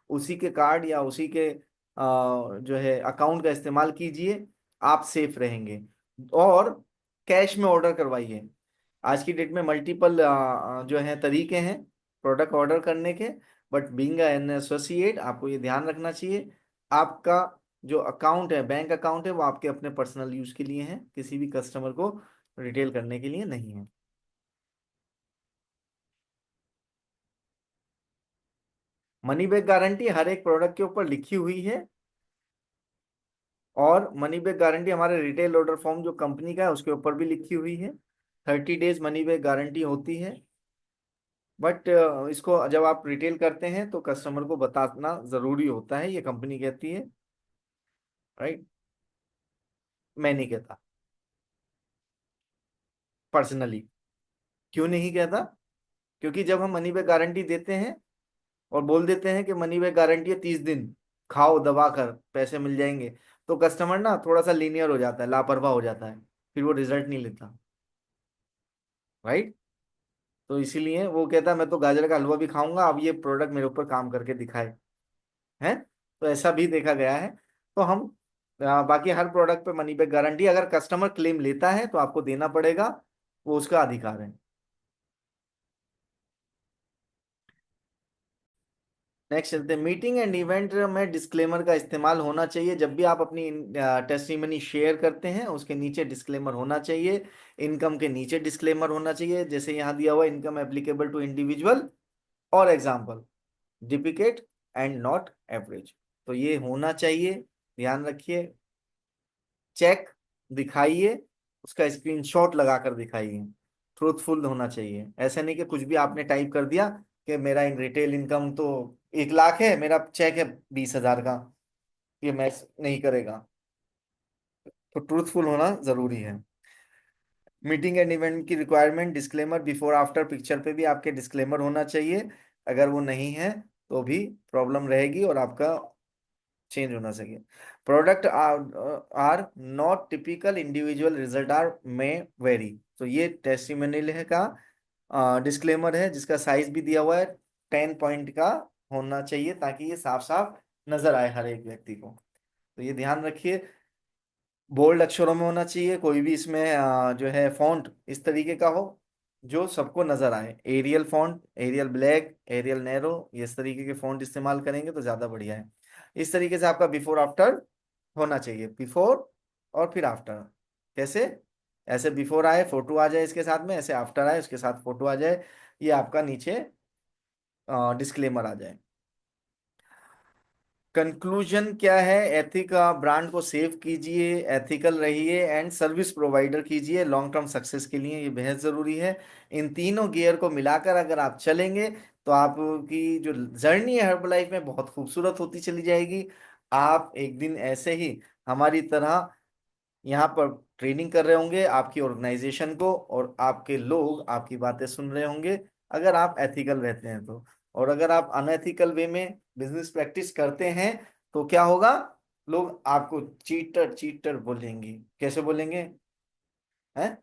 उसी के कार्ड या उसी के जो है अकाउंट का इस्तेमाल कीजिए, आप सेफ रहेंगे। और कैश में ऑर्डर करवाइए। आज की डेट में मल्टीपल जो है तरीके हैं प्रोडक्ट ऑर्डर करने के, बट बीइंग एन एसोसिएट आपको ये ध्यान रखना चाहिए, आपका जो अकाउंट है, बैंक अकाउंट है, वो आपके अपने पर्सनल यूज के लिए है, किसी भी कस्टमर को रिटेल करने के लिए नहीं है। मनी बैक गारंटी हर एक प्रोडक्ट के ऊपर लिखी हुई है, और मनी बैक गारंटी हमारे रिटेल ऑर्डर फॉर्म जो कंपनी का है उसके ऊपर भी लिखी हुई है। 30 डेज मनी बैक गारंटी होती है। बट इसको जब आप रिटेल करते हैं तो कस्टमर को बताना जरूरी होता है, ये कंपनी कहती है। राइट। मैं नहीं कहता पर्सनली। क्यों नहीं कहता? क्योंकि जब हम मनी बैक गारंटी देते हैं और बोल देते हैं कि मनी बैक गारंटी है 30 दिन, खाओ दबा कर पैसे मिल जाएंगे, तो कस्टमर ना थोड़ा सा लीनियर हो जाता है, लापरवाह हो जाता है, फिर वो रिजल्ट नहीं लेता। राइट। तो इसीलिए वो कहता है मैं तो गाजर का हलवा भी खाऊंगा, अब ये प्रोडक्ट मेरे ऊपर काम करके दिखाए। है। तो ऐसा भी देखा गया है। तो हम बाकी हर प्रोडक्ट पे मनी बैक गारंटी अगर कस्टमर क्लेम लेता है तो आपको देना पड़ेगा, वो उसका अधिकार है। नेक्स्ट चलते हैं, मीटिंग एंड इवेंट में डिस्क्लेमर का इस्तेमाल होना चाहिए। जब भी आप अपनी टेस्टिमनी शेयर करते हैं उसके नीचे डिस्क्लेमर होना चाहिए। इनकम के नीचे डिस्क्लेमर होना चाहिए, जैसे यहाँ दिया हुआ इनकम एप्लीकेबल टू इंडिविजुअल और example depict and not average. तो ये होना चाहिए, ध्यान रखिए। चेक दिखाइए, उसका स्क्रीनशॉट लगाकर दिखाइए। ट्रूथफुल होना चाहिए, ऐसा नहीं कि कुछ भी आपने टाइप कर दिया कि मेरा इन रिटेल इनकम तो 1 लाख है, मेरा चेक है 20,000 का, ये मैच नहीं करेगा। तो ट्रूथफुल होना जरूरी है। मीटिंग एंड इवेंट की requirement disclaimer before after picture पे भी आपके डिस्क्लेमर होना चाहिए। अगर वो नहीं है तो भी प्रॉब्लम रहेगी और आपका चेंज होना चाहिए। Product are not typical, individual result are में वेरी। तो ये टेस्टिमोनियल है का डिस्क्लेमर है, जिसका साइज भी दिया हुआ है, 10 पॉइंट का होना चाहिए ताकि ये साफ साफ नजर आए हर एक व्यक्ति को। तो ये ध्यान रखिए। बोल्ड अक्षरों में होना चाहिए, कोई भी इसमें जो है फॉन्ट इस तरीके का हो जो सबको नजर आए। Arial font, Arial black, Arial narrow, ये इस तरीके के फॉन्ट इस्तेमाल करेंगे तो ज्यादा बढ़िया है। इस तरीके से आपका बिफोर आफ्टर होना चाहिए। बिफोर और फिर आफ्टर कैसे? ऐसे बिफोर आए फोटो आ जाए इसके साथ में, ऐसे आफ्टर आए उसके साथ फोटो आ जाए, ये आपका नीचे डिस्क्लेमर आ जाए। कंक्लूजन क्या है? एथिक ब्रांड को सेव कीजिए, एथिकल रहिए एंड सर्विस प्रोवाइडर कीजिए लॉन्ग टर्म सक्सेस के लिए, ये बेहद जरूरी है। इन तीनों गियर को मिलाकर अगर आप चलेंगे तो आपकी जो जर्नी है हर्बल लाइफ में बहुत खूबसूरत होती चली जाएगी। आप एक दिन ऐसे ही हमारी तरह यहाँ पर ट्रेनिंग कर रहे होंगे आपकी ऑर्गेनाइजेशन को, और आपके लोग आपकी बातें सुन रहे होंगे, अगर आप एथिकल रहते हैं तो। और अगर आप अनएथिकल वे में बिजनेस प्रैक्टिस करते हैं तो क्या होगा? लोग आपको चीटर चीटर बोलेंगे। कैसे बोलेंगे? हैं?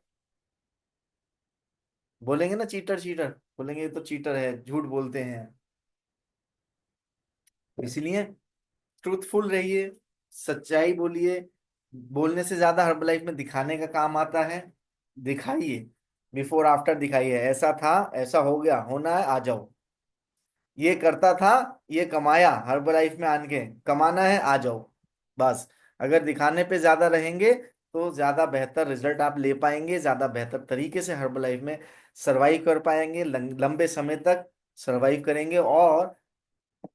बोलेंगे ना चीटर चीटर, बोलेंगे ये तो चीटर है, झूठ बोलते हैं। इसलिए ट्रूथफुल रहिए, सच्चाई बोलिए। बोलने से ज्यादा हर्बलाइफ में दिखाने का काम आता है। दिखाइए, बिफोर आफ्टर दिखाइए, ऐसा था, ऐसा हो गया, होना है, आ जाओ। ये करता था, ये कमाया, हर्बलाइफ में आन के कमाना है, आ जाओ। बस। अगर दिखाने पे ज्यादा रहेंगे तो ज्यादा बेहतर रिजल्ट आप ले पाएंगे, ज्यादा बेहतर तरीके से हर्बलाइफ में सरवाइव कर पाएंगे, लंबे समय तक सरवाइव करेंगे, और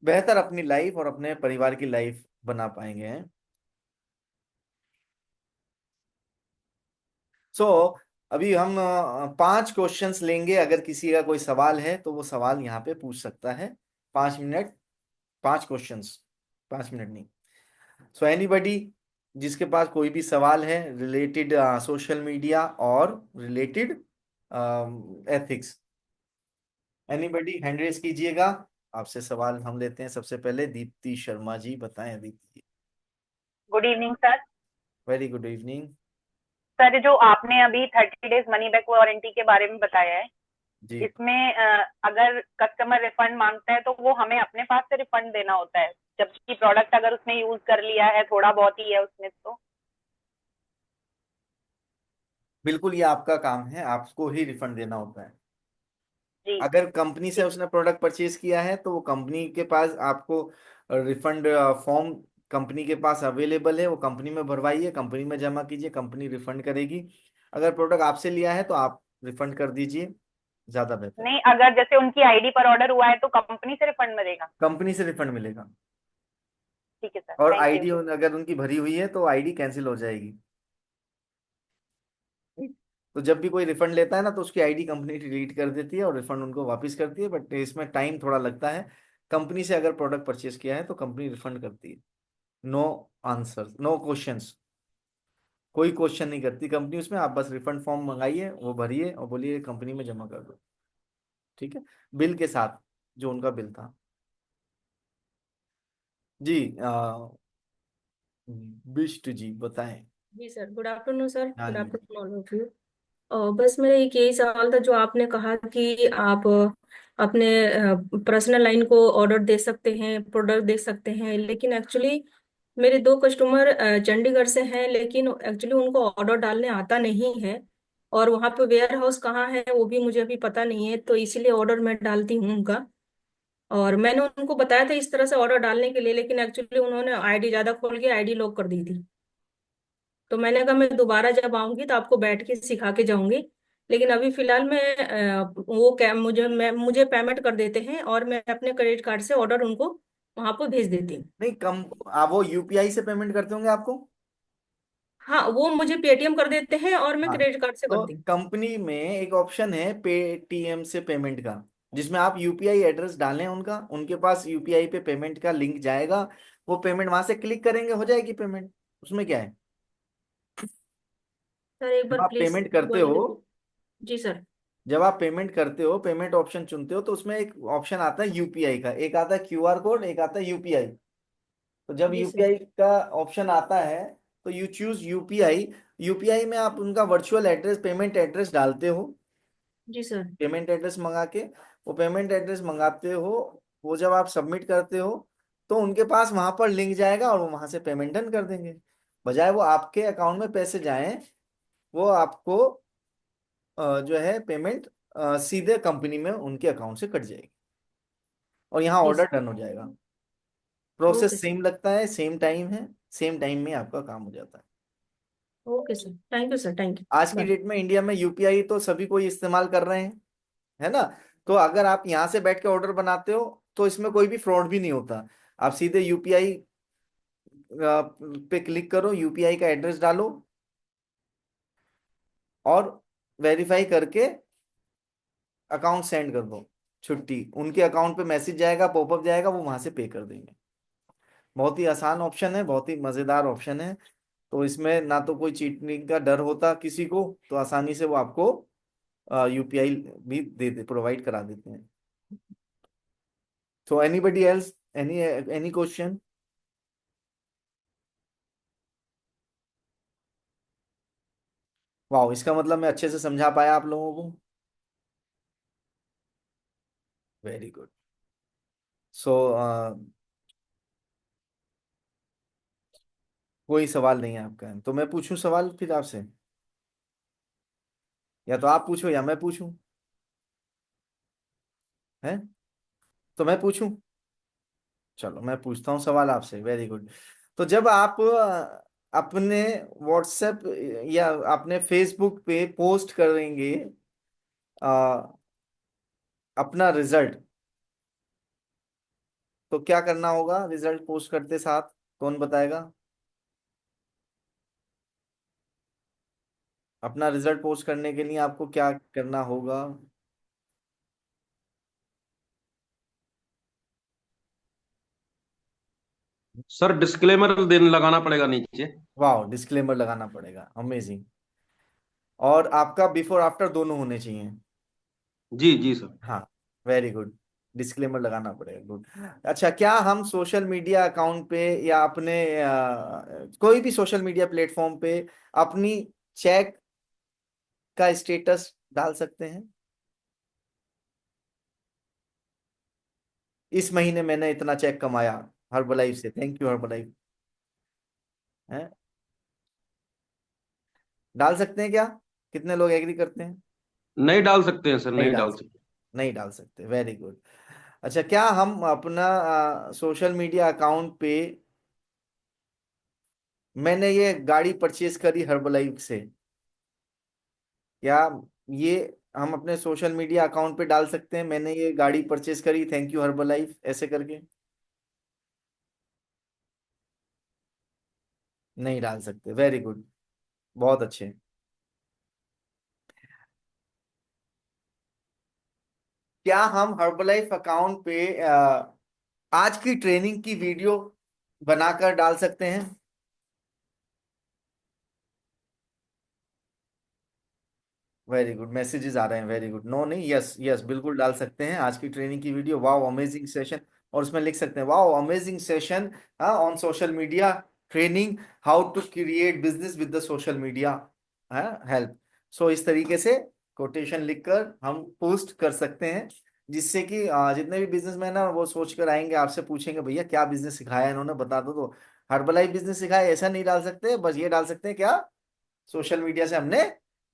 बेहतर अपनी लाइफ और अपने परिवार की लाइफ बना पाएंगे हैं। सो अभी हम 5 क्वेश्चंस लेंगे। अगर किसी का कोई सवाल है तो वो सवाल यहाँ पे पूछ सकता है। 5 मिनट, 5 क्वेश्चंस, 5 मिनट नहीं। सो एनीबडी जिसके पास कोई भी सवाल है रिलेटेड सोशल मीडिया और related ethics, anybody hand raise कीजिएगा। आपसे सवाल हम लेते हैं। सबसे पहले दीप्ति शर्मा जी, बताएं Deepti. Good evening sir. Very good evening. Sir जो आपने अभी 30 डेज मनी बैक वारंटी के बारे में बताया है, जी इसमें अगर कस्टमर रिफंड मांगता है तो वो हमें अपने पास से रिफंड देना होता है, जबकि प्रोडक्ट अगर उसने यूज कर लिया है, थोड़ा बहुत ही है उसमें तो। बिल्कुल, ये आपका काम है, आपको ही रिफंड देना होता है। जी। अगर कंपनी से ठीक। उसने प्रोडक्ट परचेज किया है तो वो कंपनी के पास आपको रिफंड फॉर्म कंपनी के पास अवेलेबल है, वो कंपनी में भरवाइए, कंपनी में जमा कीजिए, कंपनी रिफंड करेगी। अगर प्रोडक्ट आपसे लिया है तो आप रिफंड कर दीजिए, ज्यादा बेहतर है। नहीं, अगर जैसे उनकी आईडी पर ऑर्डर हुआ है तो कंपनी से रिफंड मिलेगा? कंपनी से रिफंड मिलेगा। ठीक है सर, और थैंक यू। आईडी अगर उनकी भरी हुई है तो आईडी कैंसिल हो जाएगी। तो जब भी कोई रिफंड लेता है ना तो उसकी आईडी कंपनी डिलीट कर देती है और रिफंड उनको वापस करती है, बट इसमें टाइम थोड़ा लगता है। कंपनी से अगर प्रोडक्ट परचेज किया है तो कंपनी रिफंड करती है। नो आंसर, नो क्वेश्चंस, कोई क्वेश्चन नहीं करती कंपनी उसमें। आप बस रिफंड फॉर्म मंगाइए, वो भरिए और बोलिए कंपनी में जमा कर दो। ठीक है, बिल के साथ, जो उनका बिल था। जी बिष्ट जी बताएं। जी सर, गुड आफ्टरनून सर, हाँ गुड जी। Afternoon all of you. बस मेरा एक यही सवाल था, जो आपने कहा कि आप अपने पर्सनल लाइन को ऑर्डर दे सकते हैं, प्रोडक्ट दे सकते हैं, लेकिन एक्चुअली मेरे 2 कस्टमर चंडीगढ़ से हैं, लेकिन एक्चुअली उनको ऑर्डर डालने आता नहीं है। और वहाँ पे वेयर हाउस कहाँ है वो भी मुझे अभी पता नहीं है, तो इसीलिए ऑर्डर मैं डालती हूँ उनका। और मैंने उनको बताया था इस तरह से ऑर्डर डालने के लिए, लेकिन एक्चुअली उन्होंने आईडी ज्यादा खोल के आईडी लॉक कर दी थी। तो मैंने कहा मैं दोबारा जब आऊंगी तो आपको बैठ के सिखा के जाऊंगी। लेकिन अभी फिलहाल मैं वो क्या, मुझे पेमेंट कर देते हैं और मैं अपने क्रेडिट कार्ड से ऑर्डर उनको वहां पर भेज देती हूँ। नहीं, कम आप वो यूपीआई से पेमेंट करते होंगे आपको। हाँ, वो मुझे पेटीएम कर देते हैं और मैं हाँ, क्रेडिट कार्ड से तो करती हूँ। कंपनी में एक ऑप्शन है पेटीएम से पेमेंट का, जिसमें आप यूपीआई एड्रेस डालें उनका, उनके पास यूपीआई पे पेमेंट का लिंक जाएगा। वो पेमेंट वहां से क्लिक करेंगे, हो जाएगी पेमेंट। उसमें क्या है? सर एक जब बार आप प्लीज पेमेंट करते बोल हो, दीजिए। जी सर। जब आप पेमेंट करते हो, पेमेंट ऑप्शन चुनते हो, तो उसमें एक ऑप्शन आता है यूपीआई का, एक आता है क्यूआर कोड, एक आता है यूपीआई। तो जब जी सर। यूपीआई का ऑप्शन आता है तो यू चूज यूपीआई। यूपीआई में आप उनका वर्चुअल एड्रेस, पेमेंट एड्रेस डालते हो, जी सर। पेमेंट एड्रेस मंगा के। वो पेमेंट एड्रेस मंगाते हो, वो जब आप सबमिट करते हो तो उनके पास वहां पर लिंक जाएगा और वो वहां से पेमेंट डन कर देंगे। बजाय वो आपके अकाउंट में पैसे जाएं, वो आपको जो है पेमेंट सीधे कंपनी में उनके अकाउंट से कट जाएगी और यहाँ जी ऑर्डर सर। डन हो जाएगा। Process okay same sir. लगता है, सेम टाइम है, सेम टाइम में आपका काम हो जाता है। Okay sir, thank you sir, thank you. आज की बाय। डेट में इंडिया में यूपीआई तो सभी कोई इस्तेमाल कर रहे हैं, है ना। तो अगर आप यहाँ से बैठ के ऑर्डर बनाते हो तो इसमें कोई भी फ्रॉड भी नहीं होता। आप सीधे यूपीआई पे क्लिक करो, यूपीआई का एड्रेस डालो और वेरीफाई करके अकाउंट सेंड कर दो, छुट्टी। उनके अकाउंट पे मैसेज जाएगा, पॉपअप जाएगा, वो वहां से पे कर देंगे। बहुत ही आसान ऑप्शन है, बहुत ही मजेदार ऑप्शन है। तो इसमें ना तो कोई चीटिंग का डर होता किसी को, तो आसानी से वो आपको यूपीआई भी दे प्रोवाइड करा देते हैं। So anybody else? Any question? वाह, इसका मतलब मैं अच्छे से समझा पाया आप लोगों को। Very good. सो कोई सवाल नहीं है आपका, तो मैं पूछूं सवाल फिर आपसे, या तो आप पूछो या मैं पूछूं, है? तो मैं पूछूं। चलो मैं पूछता हूँ सवाल आपसे। Very good. तो जब आप अपने व्हाट्सएप या अपने फेसबुक पे पोस्ट करेंगे अ, अपना रिजल्ट, तो क्या करना होगा रिजल्ट पोस्ट करते साथ? कौन बताएगा? अपना रिजल्ट पोस्ट करने के लिए आपको क्या करना होगा? सर डिस्क्लेमर देने लगाना पड़ेगा नीचे। वाह, डिस्क्लेमर लगाना पड़ेगा। अमेजिंग। और आपका बिफोर आफ्टर दोनों होने चाहिए। जी जी सर। हाँ, वेरी गुड। डिस्क्लेमर लगाना पड़ेगा, गुड। अच्छा, क्या हम सोशल मीडिया अकाउंट पे या अपने कोई भी सोशल मीडिया प्लेटफॉर्म पे अपनी चेक का स्टेटस डाल सकते हैं? इस महीने मैंने इतना चेक कमाया हर्बलाइफ से, थैंक यू हर्बलाइफ, है? डाल सकते हैं क्या? कितने लोग एग्री करते हैं? नहीं डाल सकते हैं सर, नहीं नहीं डाल डाल सकते। सकते। नहीं डाल सकते, वेरी गुड। अच्छा, क्या हम अपना सोशल मीडिया अकाउंट पे मैंने ये गाड़ी परचेज करी हर्बलाइफ से, क्या ये हम अपने सोशल मीडिया अकाउंट पे डाल सकते हैं, मैंने ये गाड़ी परचेज करी थैंक यू हर्बलाइफ, ऐसे करके? नहीं डाल सकते, वेरी गुड, बहुत अच्छे। क्या हम हर्बलाइफ अकाउंट पे आज की ट्रेनिंग की वीडियो बनाकर डाल सकते हैं? वेरी गुड, मैसेजेस आ रहे हैं, वेरी गुड। नो नहीं, यस यस, बिल्कुल डाल सकते हैं आज की ट्रेनिंग की वीडियो। Wow amazing session. और उसमें लिख सकते हैं wow amazing session on social media training, how to create business with the social media help. So इस तरीके से कोटेशन लिखकर हम पोस्ट कर सकते हैं, जिससे कि जितने भी बिजनेसमैन है वो सोच कर आएंगे, आपसे पूछेंगे भैया क्या बिजनेस सिखाया इन्होंने, बता दो। तो हर्बलाइफ बिजनेस सिखाया ऐसा नहीं डाल सकते, बस ये डाल सकते हैं क्या, सोशल मीडिया से हमने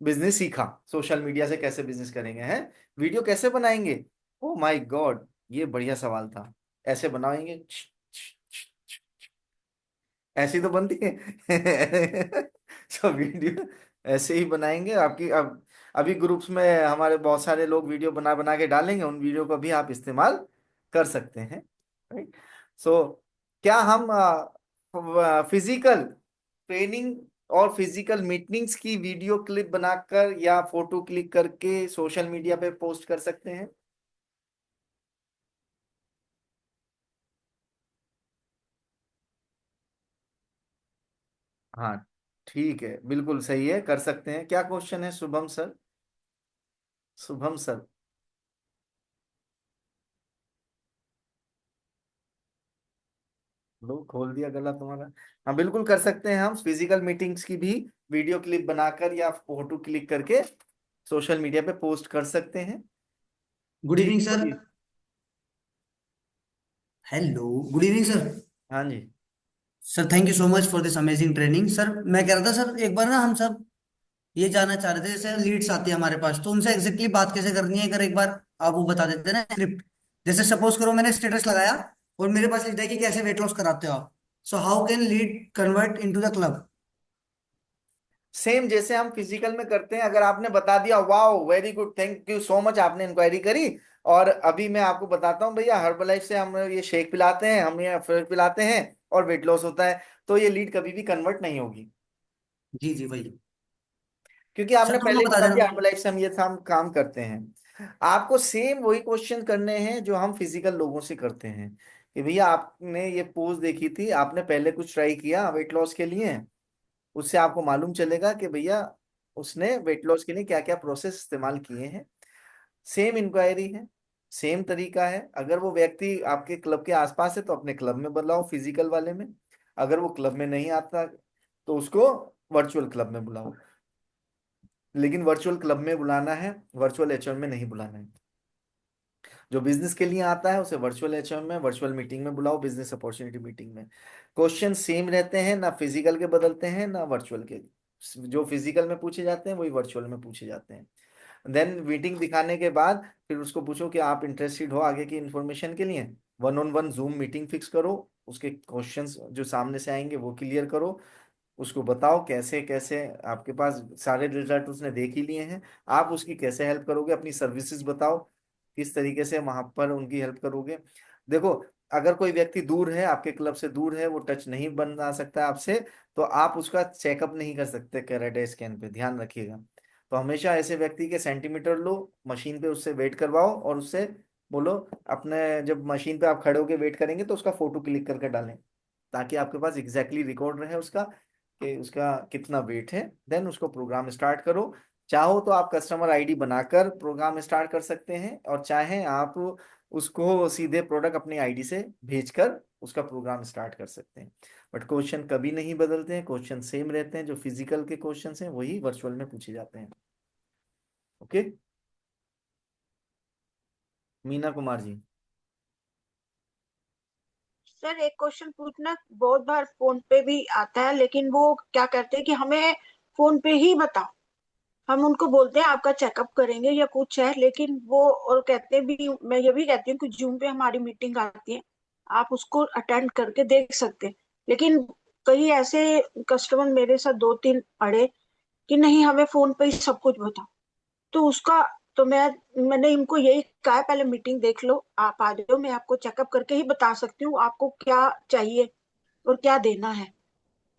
बिजनेस सीखा, सोशल मीडिया से कैसे बिजनेस करेंगे, हैं? वीडियो कैसे बनाएंगे? ओ माय गॉड, ये बढ़िया सवाल था। ऐसे बनाएंगे, ऐसी तो बनती है। तो वीडियो ऐसे ही बनाएंगे आपकी। अब अभी ग्रुप्स में हमारे बहुत सारे लोग वीडियो बना बना के डालेंगे, उन वीडियो को भी आप इस्तेमाल कर सकते हैं, राइट? सो क्या हम फिजिकल ट्रेनिंग और फिजिकल मीटिंग्स की वीडियो क्लिप बनाकर या फोटो क्लिक करके सोशल मीडिया पे पोस्ट कर सकते हैं? हाँ, ठीक है, बिल्कुल सही है, कर सकते हैं। क्या क्वेश्चन है शुभम सर? शुभम सर, लो खोल दिया गला तुम्हारा। हाँ, बिल्कुल कर सकते हैं हम फिजिकल मीटिंग्स की भी वीडियो क्लिप बनाकर या फोटो क्लिक करके सोशल मीडिया पे पोस्ट कर सकते हैं। Good ji evening sir. बोलिए। हेलो। Good evening sir. हाँ जी। Sir thank you so much for this amazing training. Sir मैं कह रहा था सर, एक बार ना हम सब ये जानना चाह रहे थे, जैसे लीड्स आती है हमारे पास तो उनसे एग्जैक्टली बात कैसे करनी है, अगर एक बार आप वो बता देते ना स्क्रिप्ट। जैसे सपोज करो मैंने स्टेटस लगाया और मेरे पास लिखता है कि कैसे वेट लॉस कराते हो आप, so how can lead convert into the club. Same जैसे हम फिजिकल में करते हैं, अगर आपने बता दिया wow very good thank you so much, आपने इंक्वायरी करी, और अभी मैं आपको बताता हूँ भैया हर्बलाइफ से हम ये शेक पिलाते हैं, हम ये फ्रूट पिलाते हैं और वेट लॉस होता है, तो ये लीड कभी भी कन्वर्ट नहीं होगी, जी जी वही। क्योंकि सर आपने पहले दोनों ही बता बता देना। दिया हर्बलाइफ से हम ये काम करते हैं। आपको सेम वही क्वेश्चन करने हैं जो हम फिजिकल लोगों से करते हैं, कि भैया आपने ये पोज देखी थी, आपने पहले कुछ ट्राई किया वेट लॉस के लिए, उससे आपको मालूम चलेगा कि भैया उसने वेट लॉस के लिए क्या क्या प्रोसेस इस्तेमाल किए हैं। सेम इंक्वायरी है, सेम तरीका है। अगर वो व्यक्ति आपके क्लब के आसपास है तो अपने क्लब में बुलाओ फिजिकल वाले में, अगर वो क्लब में नहीं आता तो उसको वर्चुअल क्लब में बुलाओ। लेकिन वर्चुअल क्लब में बुलाना है, वर्चुअल एचएम में नहीं बुलाना है। जो बिजनेस के लिए आता है उसे वर्चुअल एचएम में, वर्चुअल मीटिंग में बुलाओ, बिजनेस अपॉर्चुनिटी मीटिंग में। क्वेश्चन सेम रहते हैं, ना फिजिकल के बदलते हैं ना वर्चुअल के। जो फिजिकल में पूछे जाते हैं वही वर्चुअल में पूछे जाते हैं। देन मीटिंग दिखाने के बाद फिर उसको पूछो कि आप इंटरेस्टेड हो आगे की इंफॉर्मेशन के लिए। One on one zoom meeting fix करो, उसके क्वेश्चंस जो सामने से आएंगे वो क्लियर करो, उसको बताओ कैसे कैसे, आपके पास सारे रिजल्ट उसने देख ही लिए हैं, आप उसकी कैसे हेल्प करोगे, अपनी सर्विसेज बताओ किस तरीके से वहां पर उनकी हेल्प करोगे। देखो, अगर कोई व्यक्ति दूर है, आपके क्लब से दूर है, वो टच नहीं बना सकता आपसे, तो आप उसका चेकअप नहीं कर सकते कैराटे स्कैन पे, ध्यान रखिएगा। तो हमेशा ऐसे व्यक्ति के सेंटीमीटर लो, मशीन पे उससे वेट करवाओ और उससे बोलो, अपने जब मशीन पे आप खड़े होके वेट करेंगे तो उसका फोटो क्लिक करके डालें, ताकि आपके पास एग्जैक्टली रिकॉर्ड रहे उसका कि उसका कितना वेट है। देन उसको प्रोग्राम स्टार्ट करो। चाहो तो आप कस्टमर आईडी बनाकर प्रोग्राम स्टार्ट कर सकते हैं, और चाहें आप उसको सीधे प्रोडक्ट अपनी आईडी से भेजकर उसका प्रोग्राम स्टार्ट कर सकते हैं। बट क्वेश्चन कभी नहीं बदलते हैं, क्वेश्चन सेम रहते हैं, जो फिजिकल के क्वेश्चन हैं वही वर्चुअल में पूछे जाते हैं। ओके, मीना कुमार जी। सर एक क्वेश्चन पूछना, बहुत बार फोन पे भी आता है, लेकिन वो क्या कहते हैं कि हमें फोन पे ही बताओ। हम उनको बोलते हैं आपका चेकअप करेंगे या कुछ है, लेकिन वो और कहते भी, मैं ये भी कहती हूँ कि जूम पे हमारी मीटिंग आती है, आप उसको अटेंड करके देख सकते हैं। लेकिन कई ऐसे कस्टमर मेरे साथ दो तीन अड़े कि नहीं हमें फोन पे ही सब कुछ बताओ। तो उसका, तो मैंने इनको यही कहा है, पहले मीटिंग देख लो, आप आ जाओ, मैं आपको चेकअप करके ही बता सकती हूँ आपको क्या चाहिए और क्या देना है।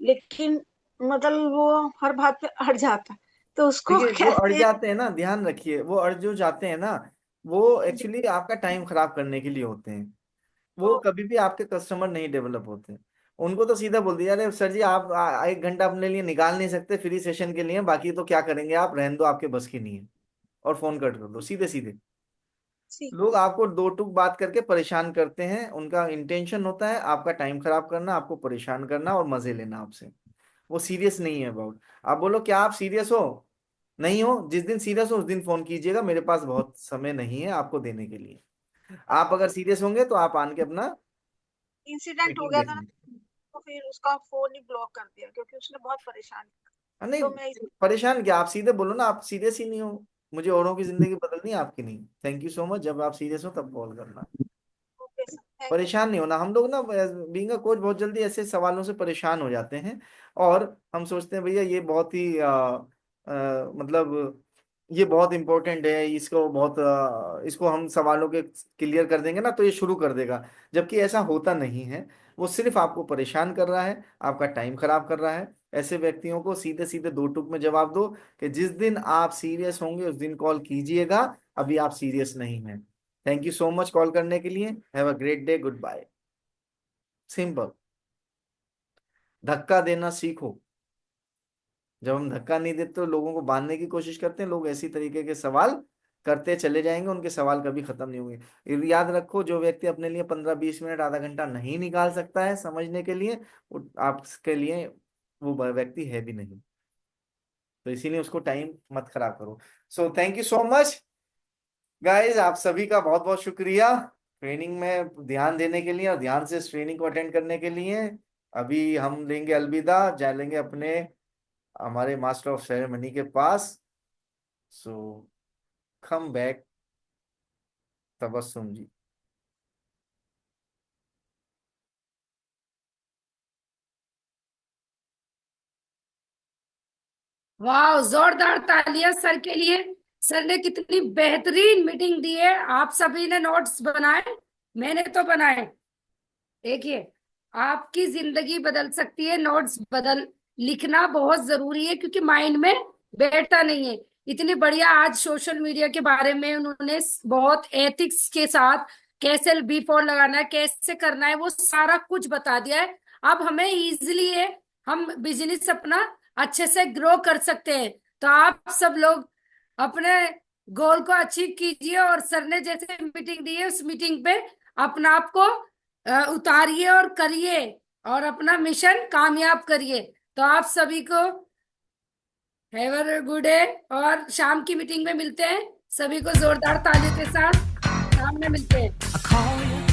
लेकिन मतलब वो हर बात पे अड़ जाता है, तो उसको देखिए, जो अड़ कैसे। जाते हैं ना, ध्यान रखिए, वो अड़ जो जाते हैं ना, वो एक्चुअली आपका टाइम खराब करने के लिए होते हैं। वो कभी भी आपके कस्टमर नहीं डेवलप होते। उनको तो सीधा बोल दिया, अरे सर जी आप 1 घंटा अपने लिए निकाल नहीं सकते फ्री सेशन के लिए, बाकी तो क्या करेंगे आप, रहने दो, आपके बस की नहीं है, और फोन कट कर दो सीधे सीधे। ठीक। लोग आपको दो टूक बात करके परेशान करते हैं, उनका इंटेंशन होता है आपका टाइम खराब करना, आपको परेशान करना और मजे लेना आपसे। वो सीरियस नहीं है अबाउट। आप बोलो क्या आप सीरियस हो? नहीं हो? जिस दिन सीरियस हो उस दिन फोन कीजिएगा, मेरे पास बहुत समय नहीं है आपको देने के लिए। आप अगर सीरियस होंगे तो आप आन के अपना इंसिडेंट हो मीटिंग गया देख था ना, लें। तो फिर उसका फोन ही ब्लॉक कर दिया क्योंकि उसने बहुत परेशान किया। नहीं, तो मैं इस। परेशान क्या, आप सीधे बोलो ना आप सीरियस ही नहीं हो, मुझे औरों की जिंदगी बदलनी है आपकी नहीं। थैंक यू सो मच, जब आप सीरियस हो तब कॉल करना। Okay sir, thank you. परेशान नहीं होना। हम लोग ना बीइंग अ कोच बहुत जल्दी ऐसे सवालों से परेशान हो जाते हैं, और हम सोचते हैं भैया ये बहुत ही मतलब ये बहुत इंपॉर्टेंट है, इसको बहुत इसको हम सवालों के क्लियर कर देंगे ना तो ये शुरू कर देगा। जबकि ऐसा होता नहीं है, वो सिर्फ आपको परेशान कर रहा है, आपका टाइम खराब कर रहा है। ऐसे व्यक्तियों को सीधे सीधे दो टूक में जवाब दो कि जिस दिन आप सीरियस होंगे उस दिन कॉल कीजिएगा, अभी आप सीरियस नहीं हैं। थैंक यू सो मच कॉल करने के लिए। Have a great day, good bye. Simple. धक्का देना सीखो। जब हम धक्का नहीं देते तो लोगों को बांधने की कोशिश करते हैं, लोग ऐसी तरीके के सवाल करते चले जाएंगे, उनके सवाल कभी खत्म नहीं होंगे। याद रखो, जो व्यक्ति अपने लिए 15-20 मिनट आधा घंटा नहीं निकाल सकता है समझने के लिए, वो आपके लिए वो व्यक्ति है भी नहीं। तो इसीलिए उसको टाइम मत खराब करो। So thank you so much guys, आप सभी का बहुत बहुत शुक्रिया ट्रेनिंग में ध्यान देने के लिए और ध्यान से इस ट्रेनिंग को अटेंड करने के लिए। अभी हम लेंगे अलविदा, जा लेंगे अपने हमारे मास्टर ऑफ सेरेमनी के पास। सो कम बैक तबस्सुम जी। वाह, जोरदार तालियां सर के लिए। सर ने कितनी बेहतरीन मीटिंग दी है। आप सभी ने नोट्स बनाए, मैंने तो बनाए। देखिए, आपकी जिंदगी बदल सकती है। नोट्स बदल लिखना बहुत जरूरी है क्योंकि माइंड में बैठता नहीं है। इतनी बढ़िया आज सोशल मीडिया के बारे में उन्होंने बहुत एथिक्स के साथ कैसे बिफोर लगाना है, कैसे करना है, वो सारा कुछ बता दिया है। अब हमें इजीली है, हम बिजनेस अपना अच्छे से ग्रो कर सकते हैं। तो आप सब लोग अपने गोल को अचीव कीजिए और सर ने जैसे मीटिंग दी है उस मीटिंग पे अपना आप को उतारिए और करिए और अपना मिशन कामयाब करिए। तो आप सभी को हैव अ गुड डे। और शाम की मीटिंग में मिलते हैं, सभी को जोरदार तालियों के साथ शाम में मिलते हैं।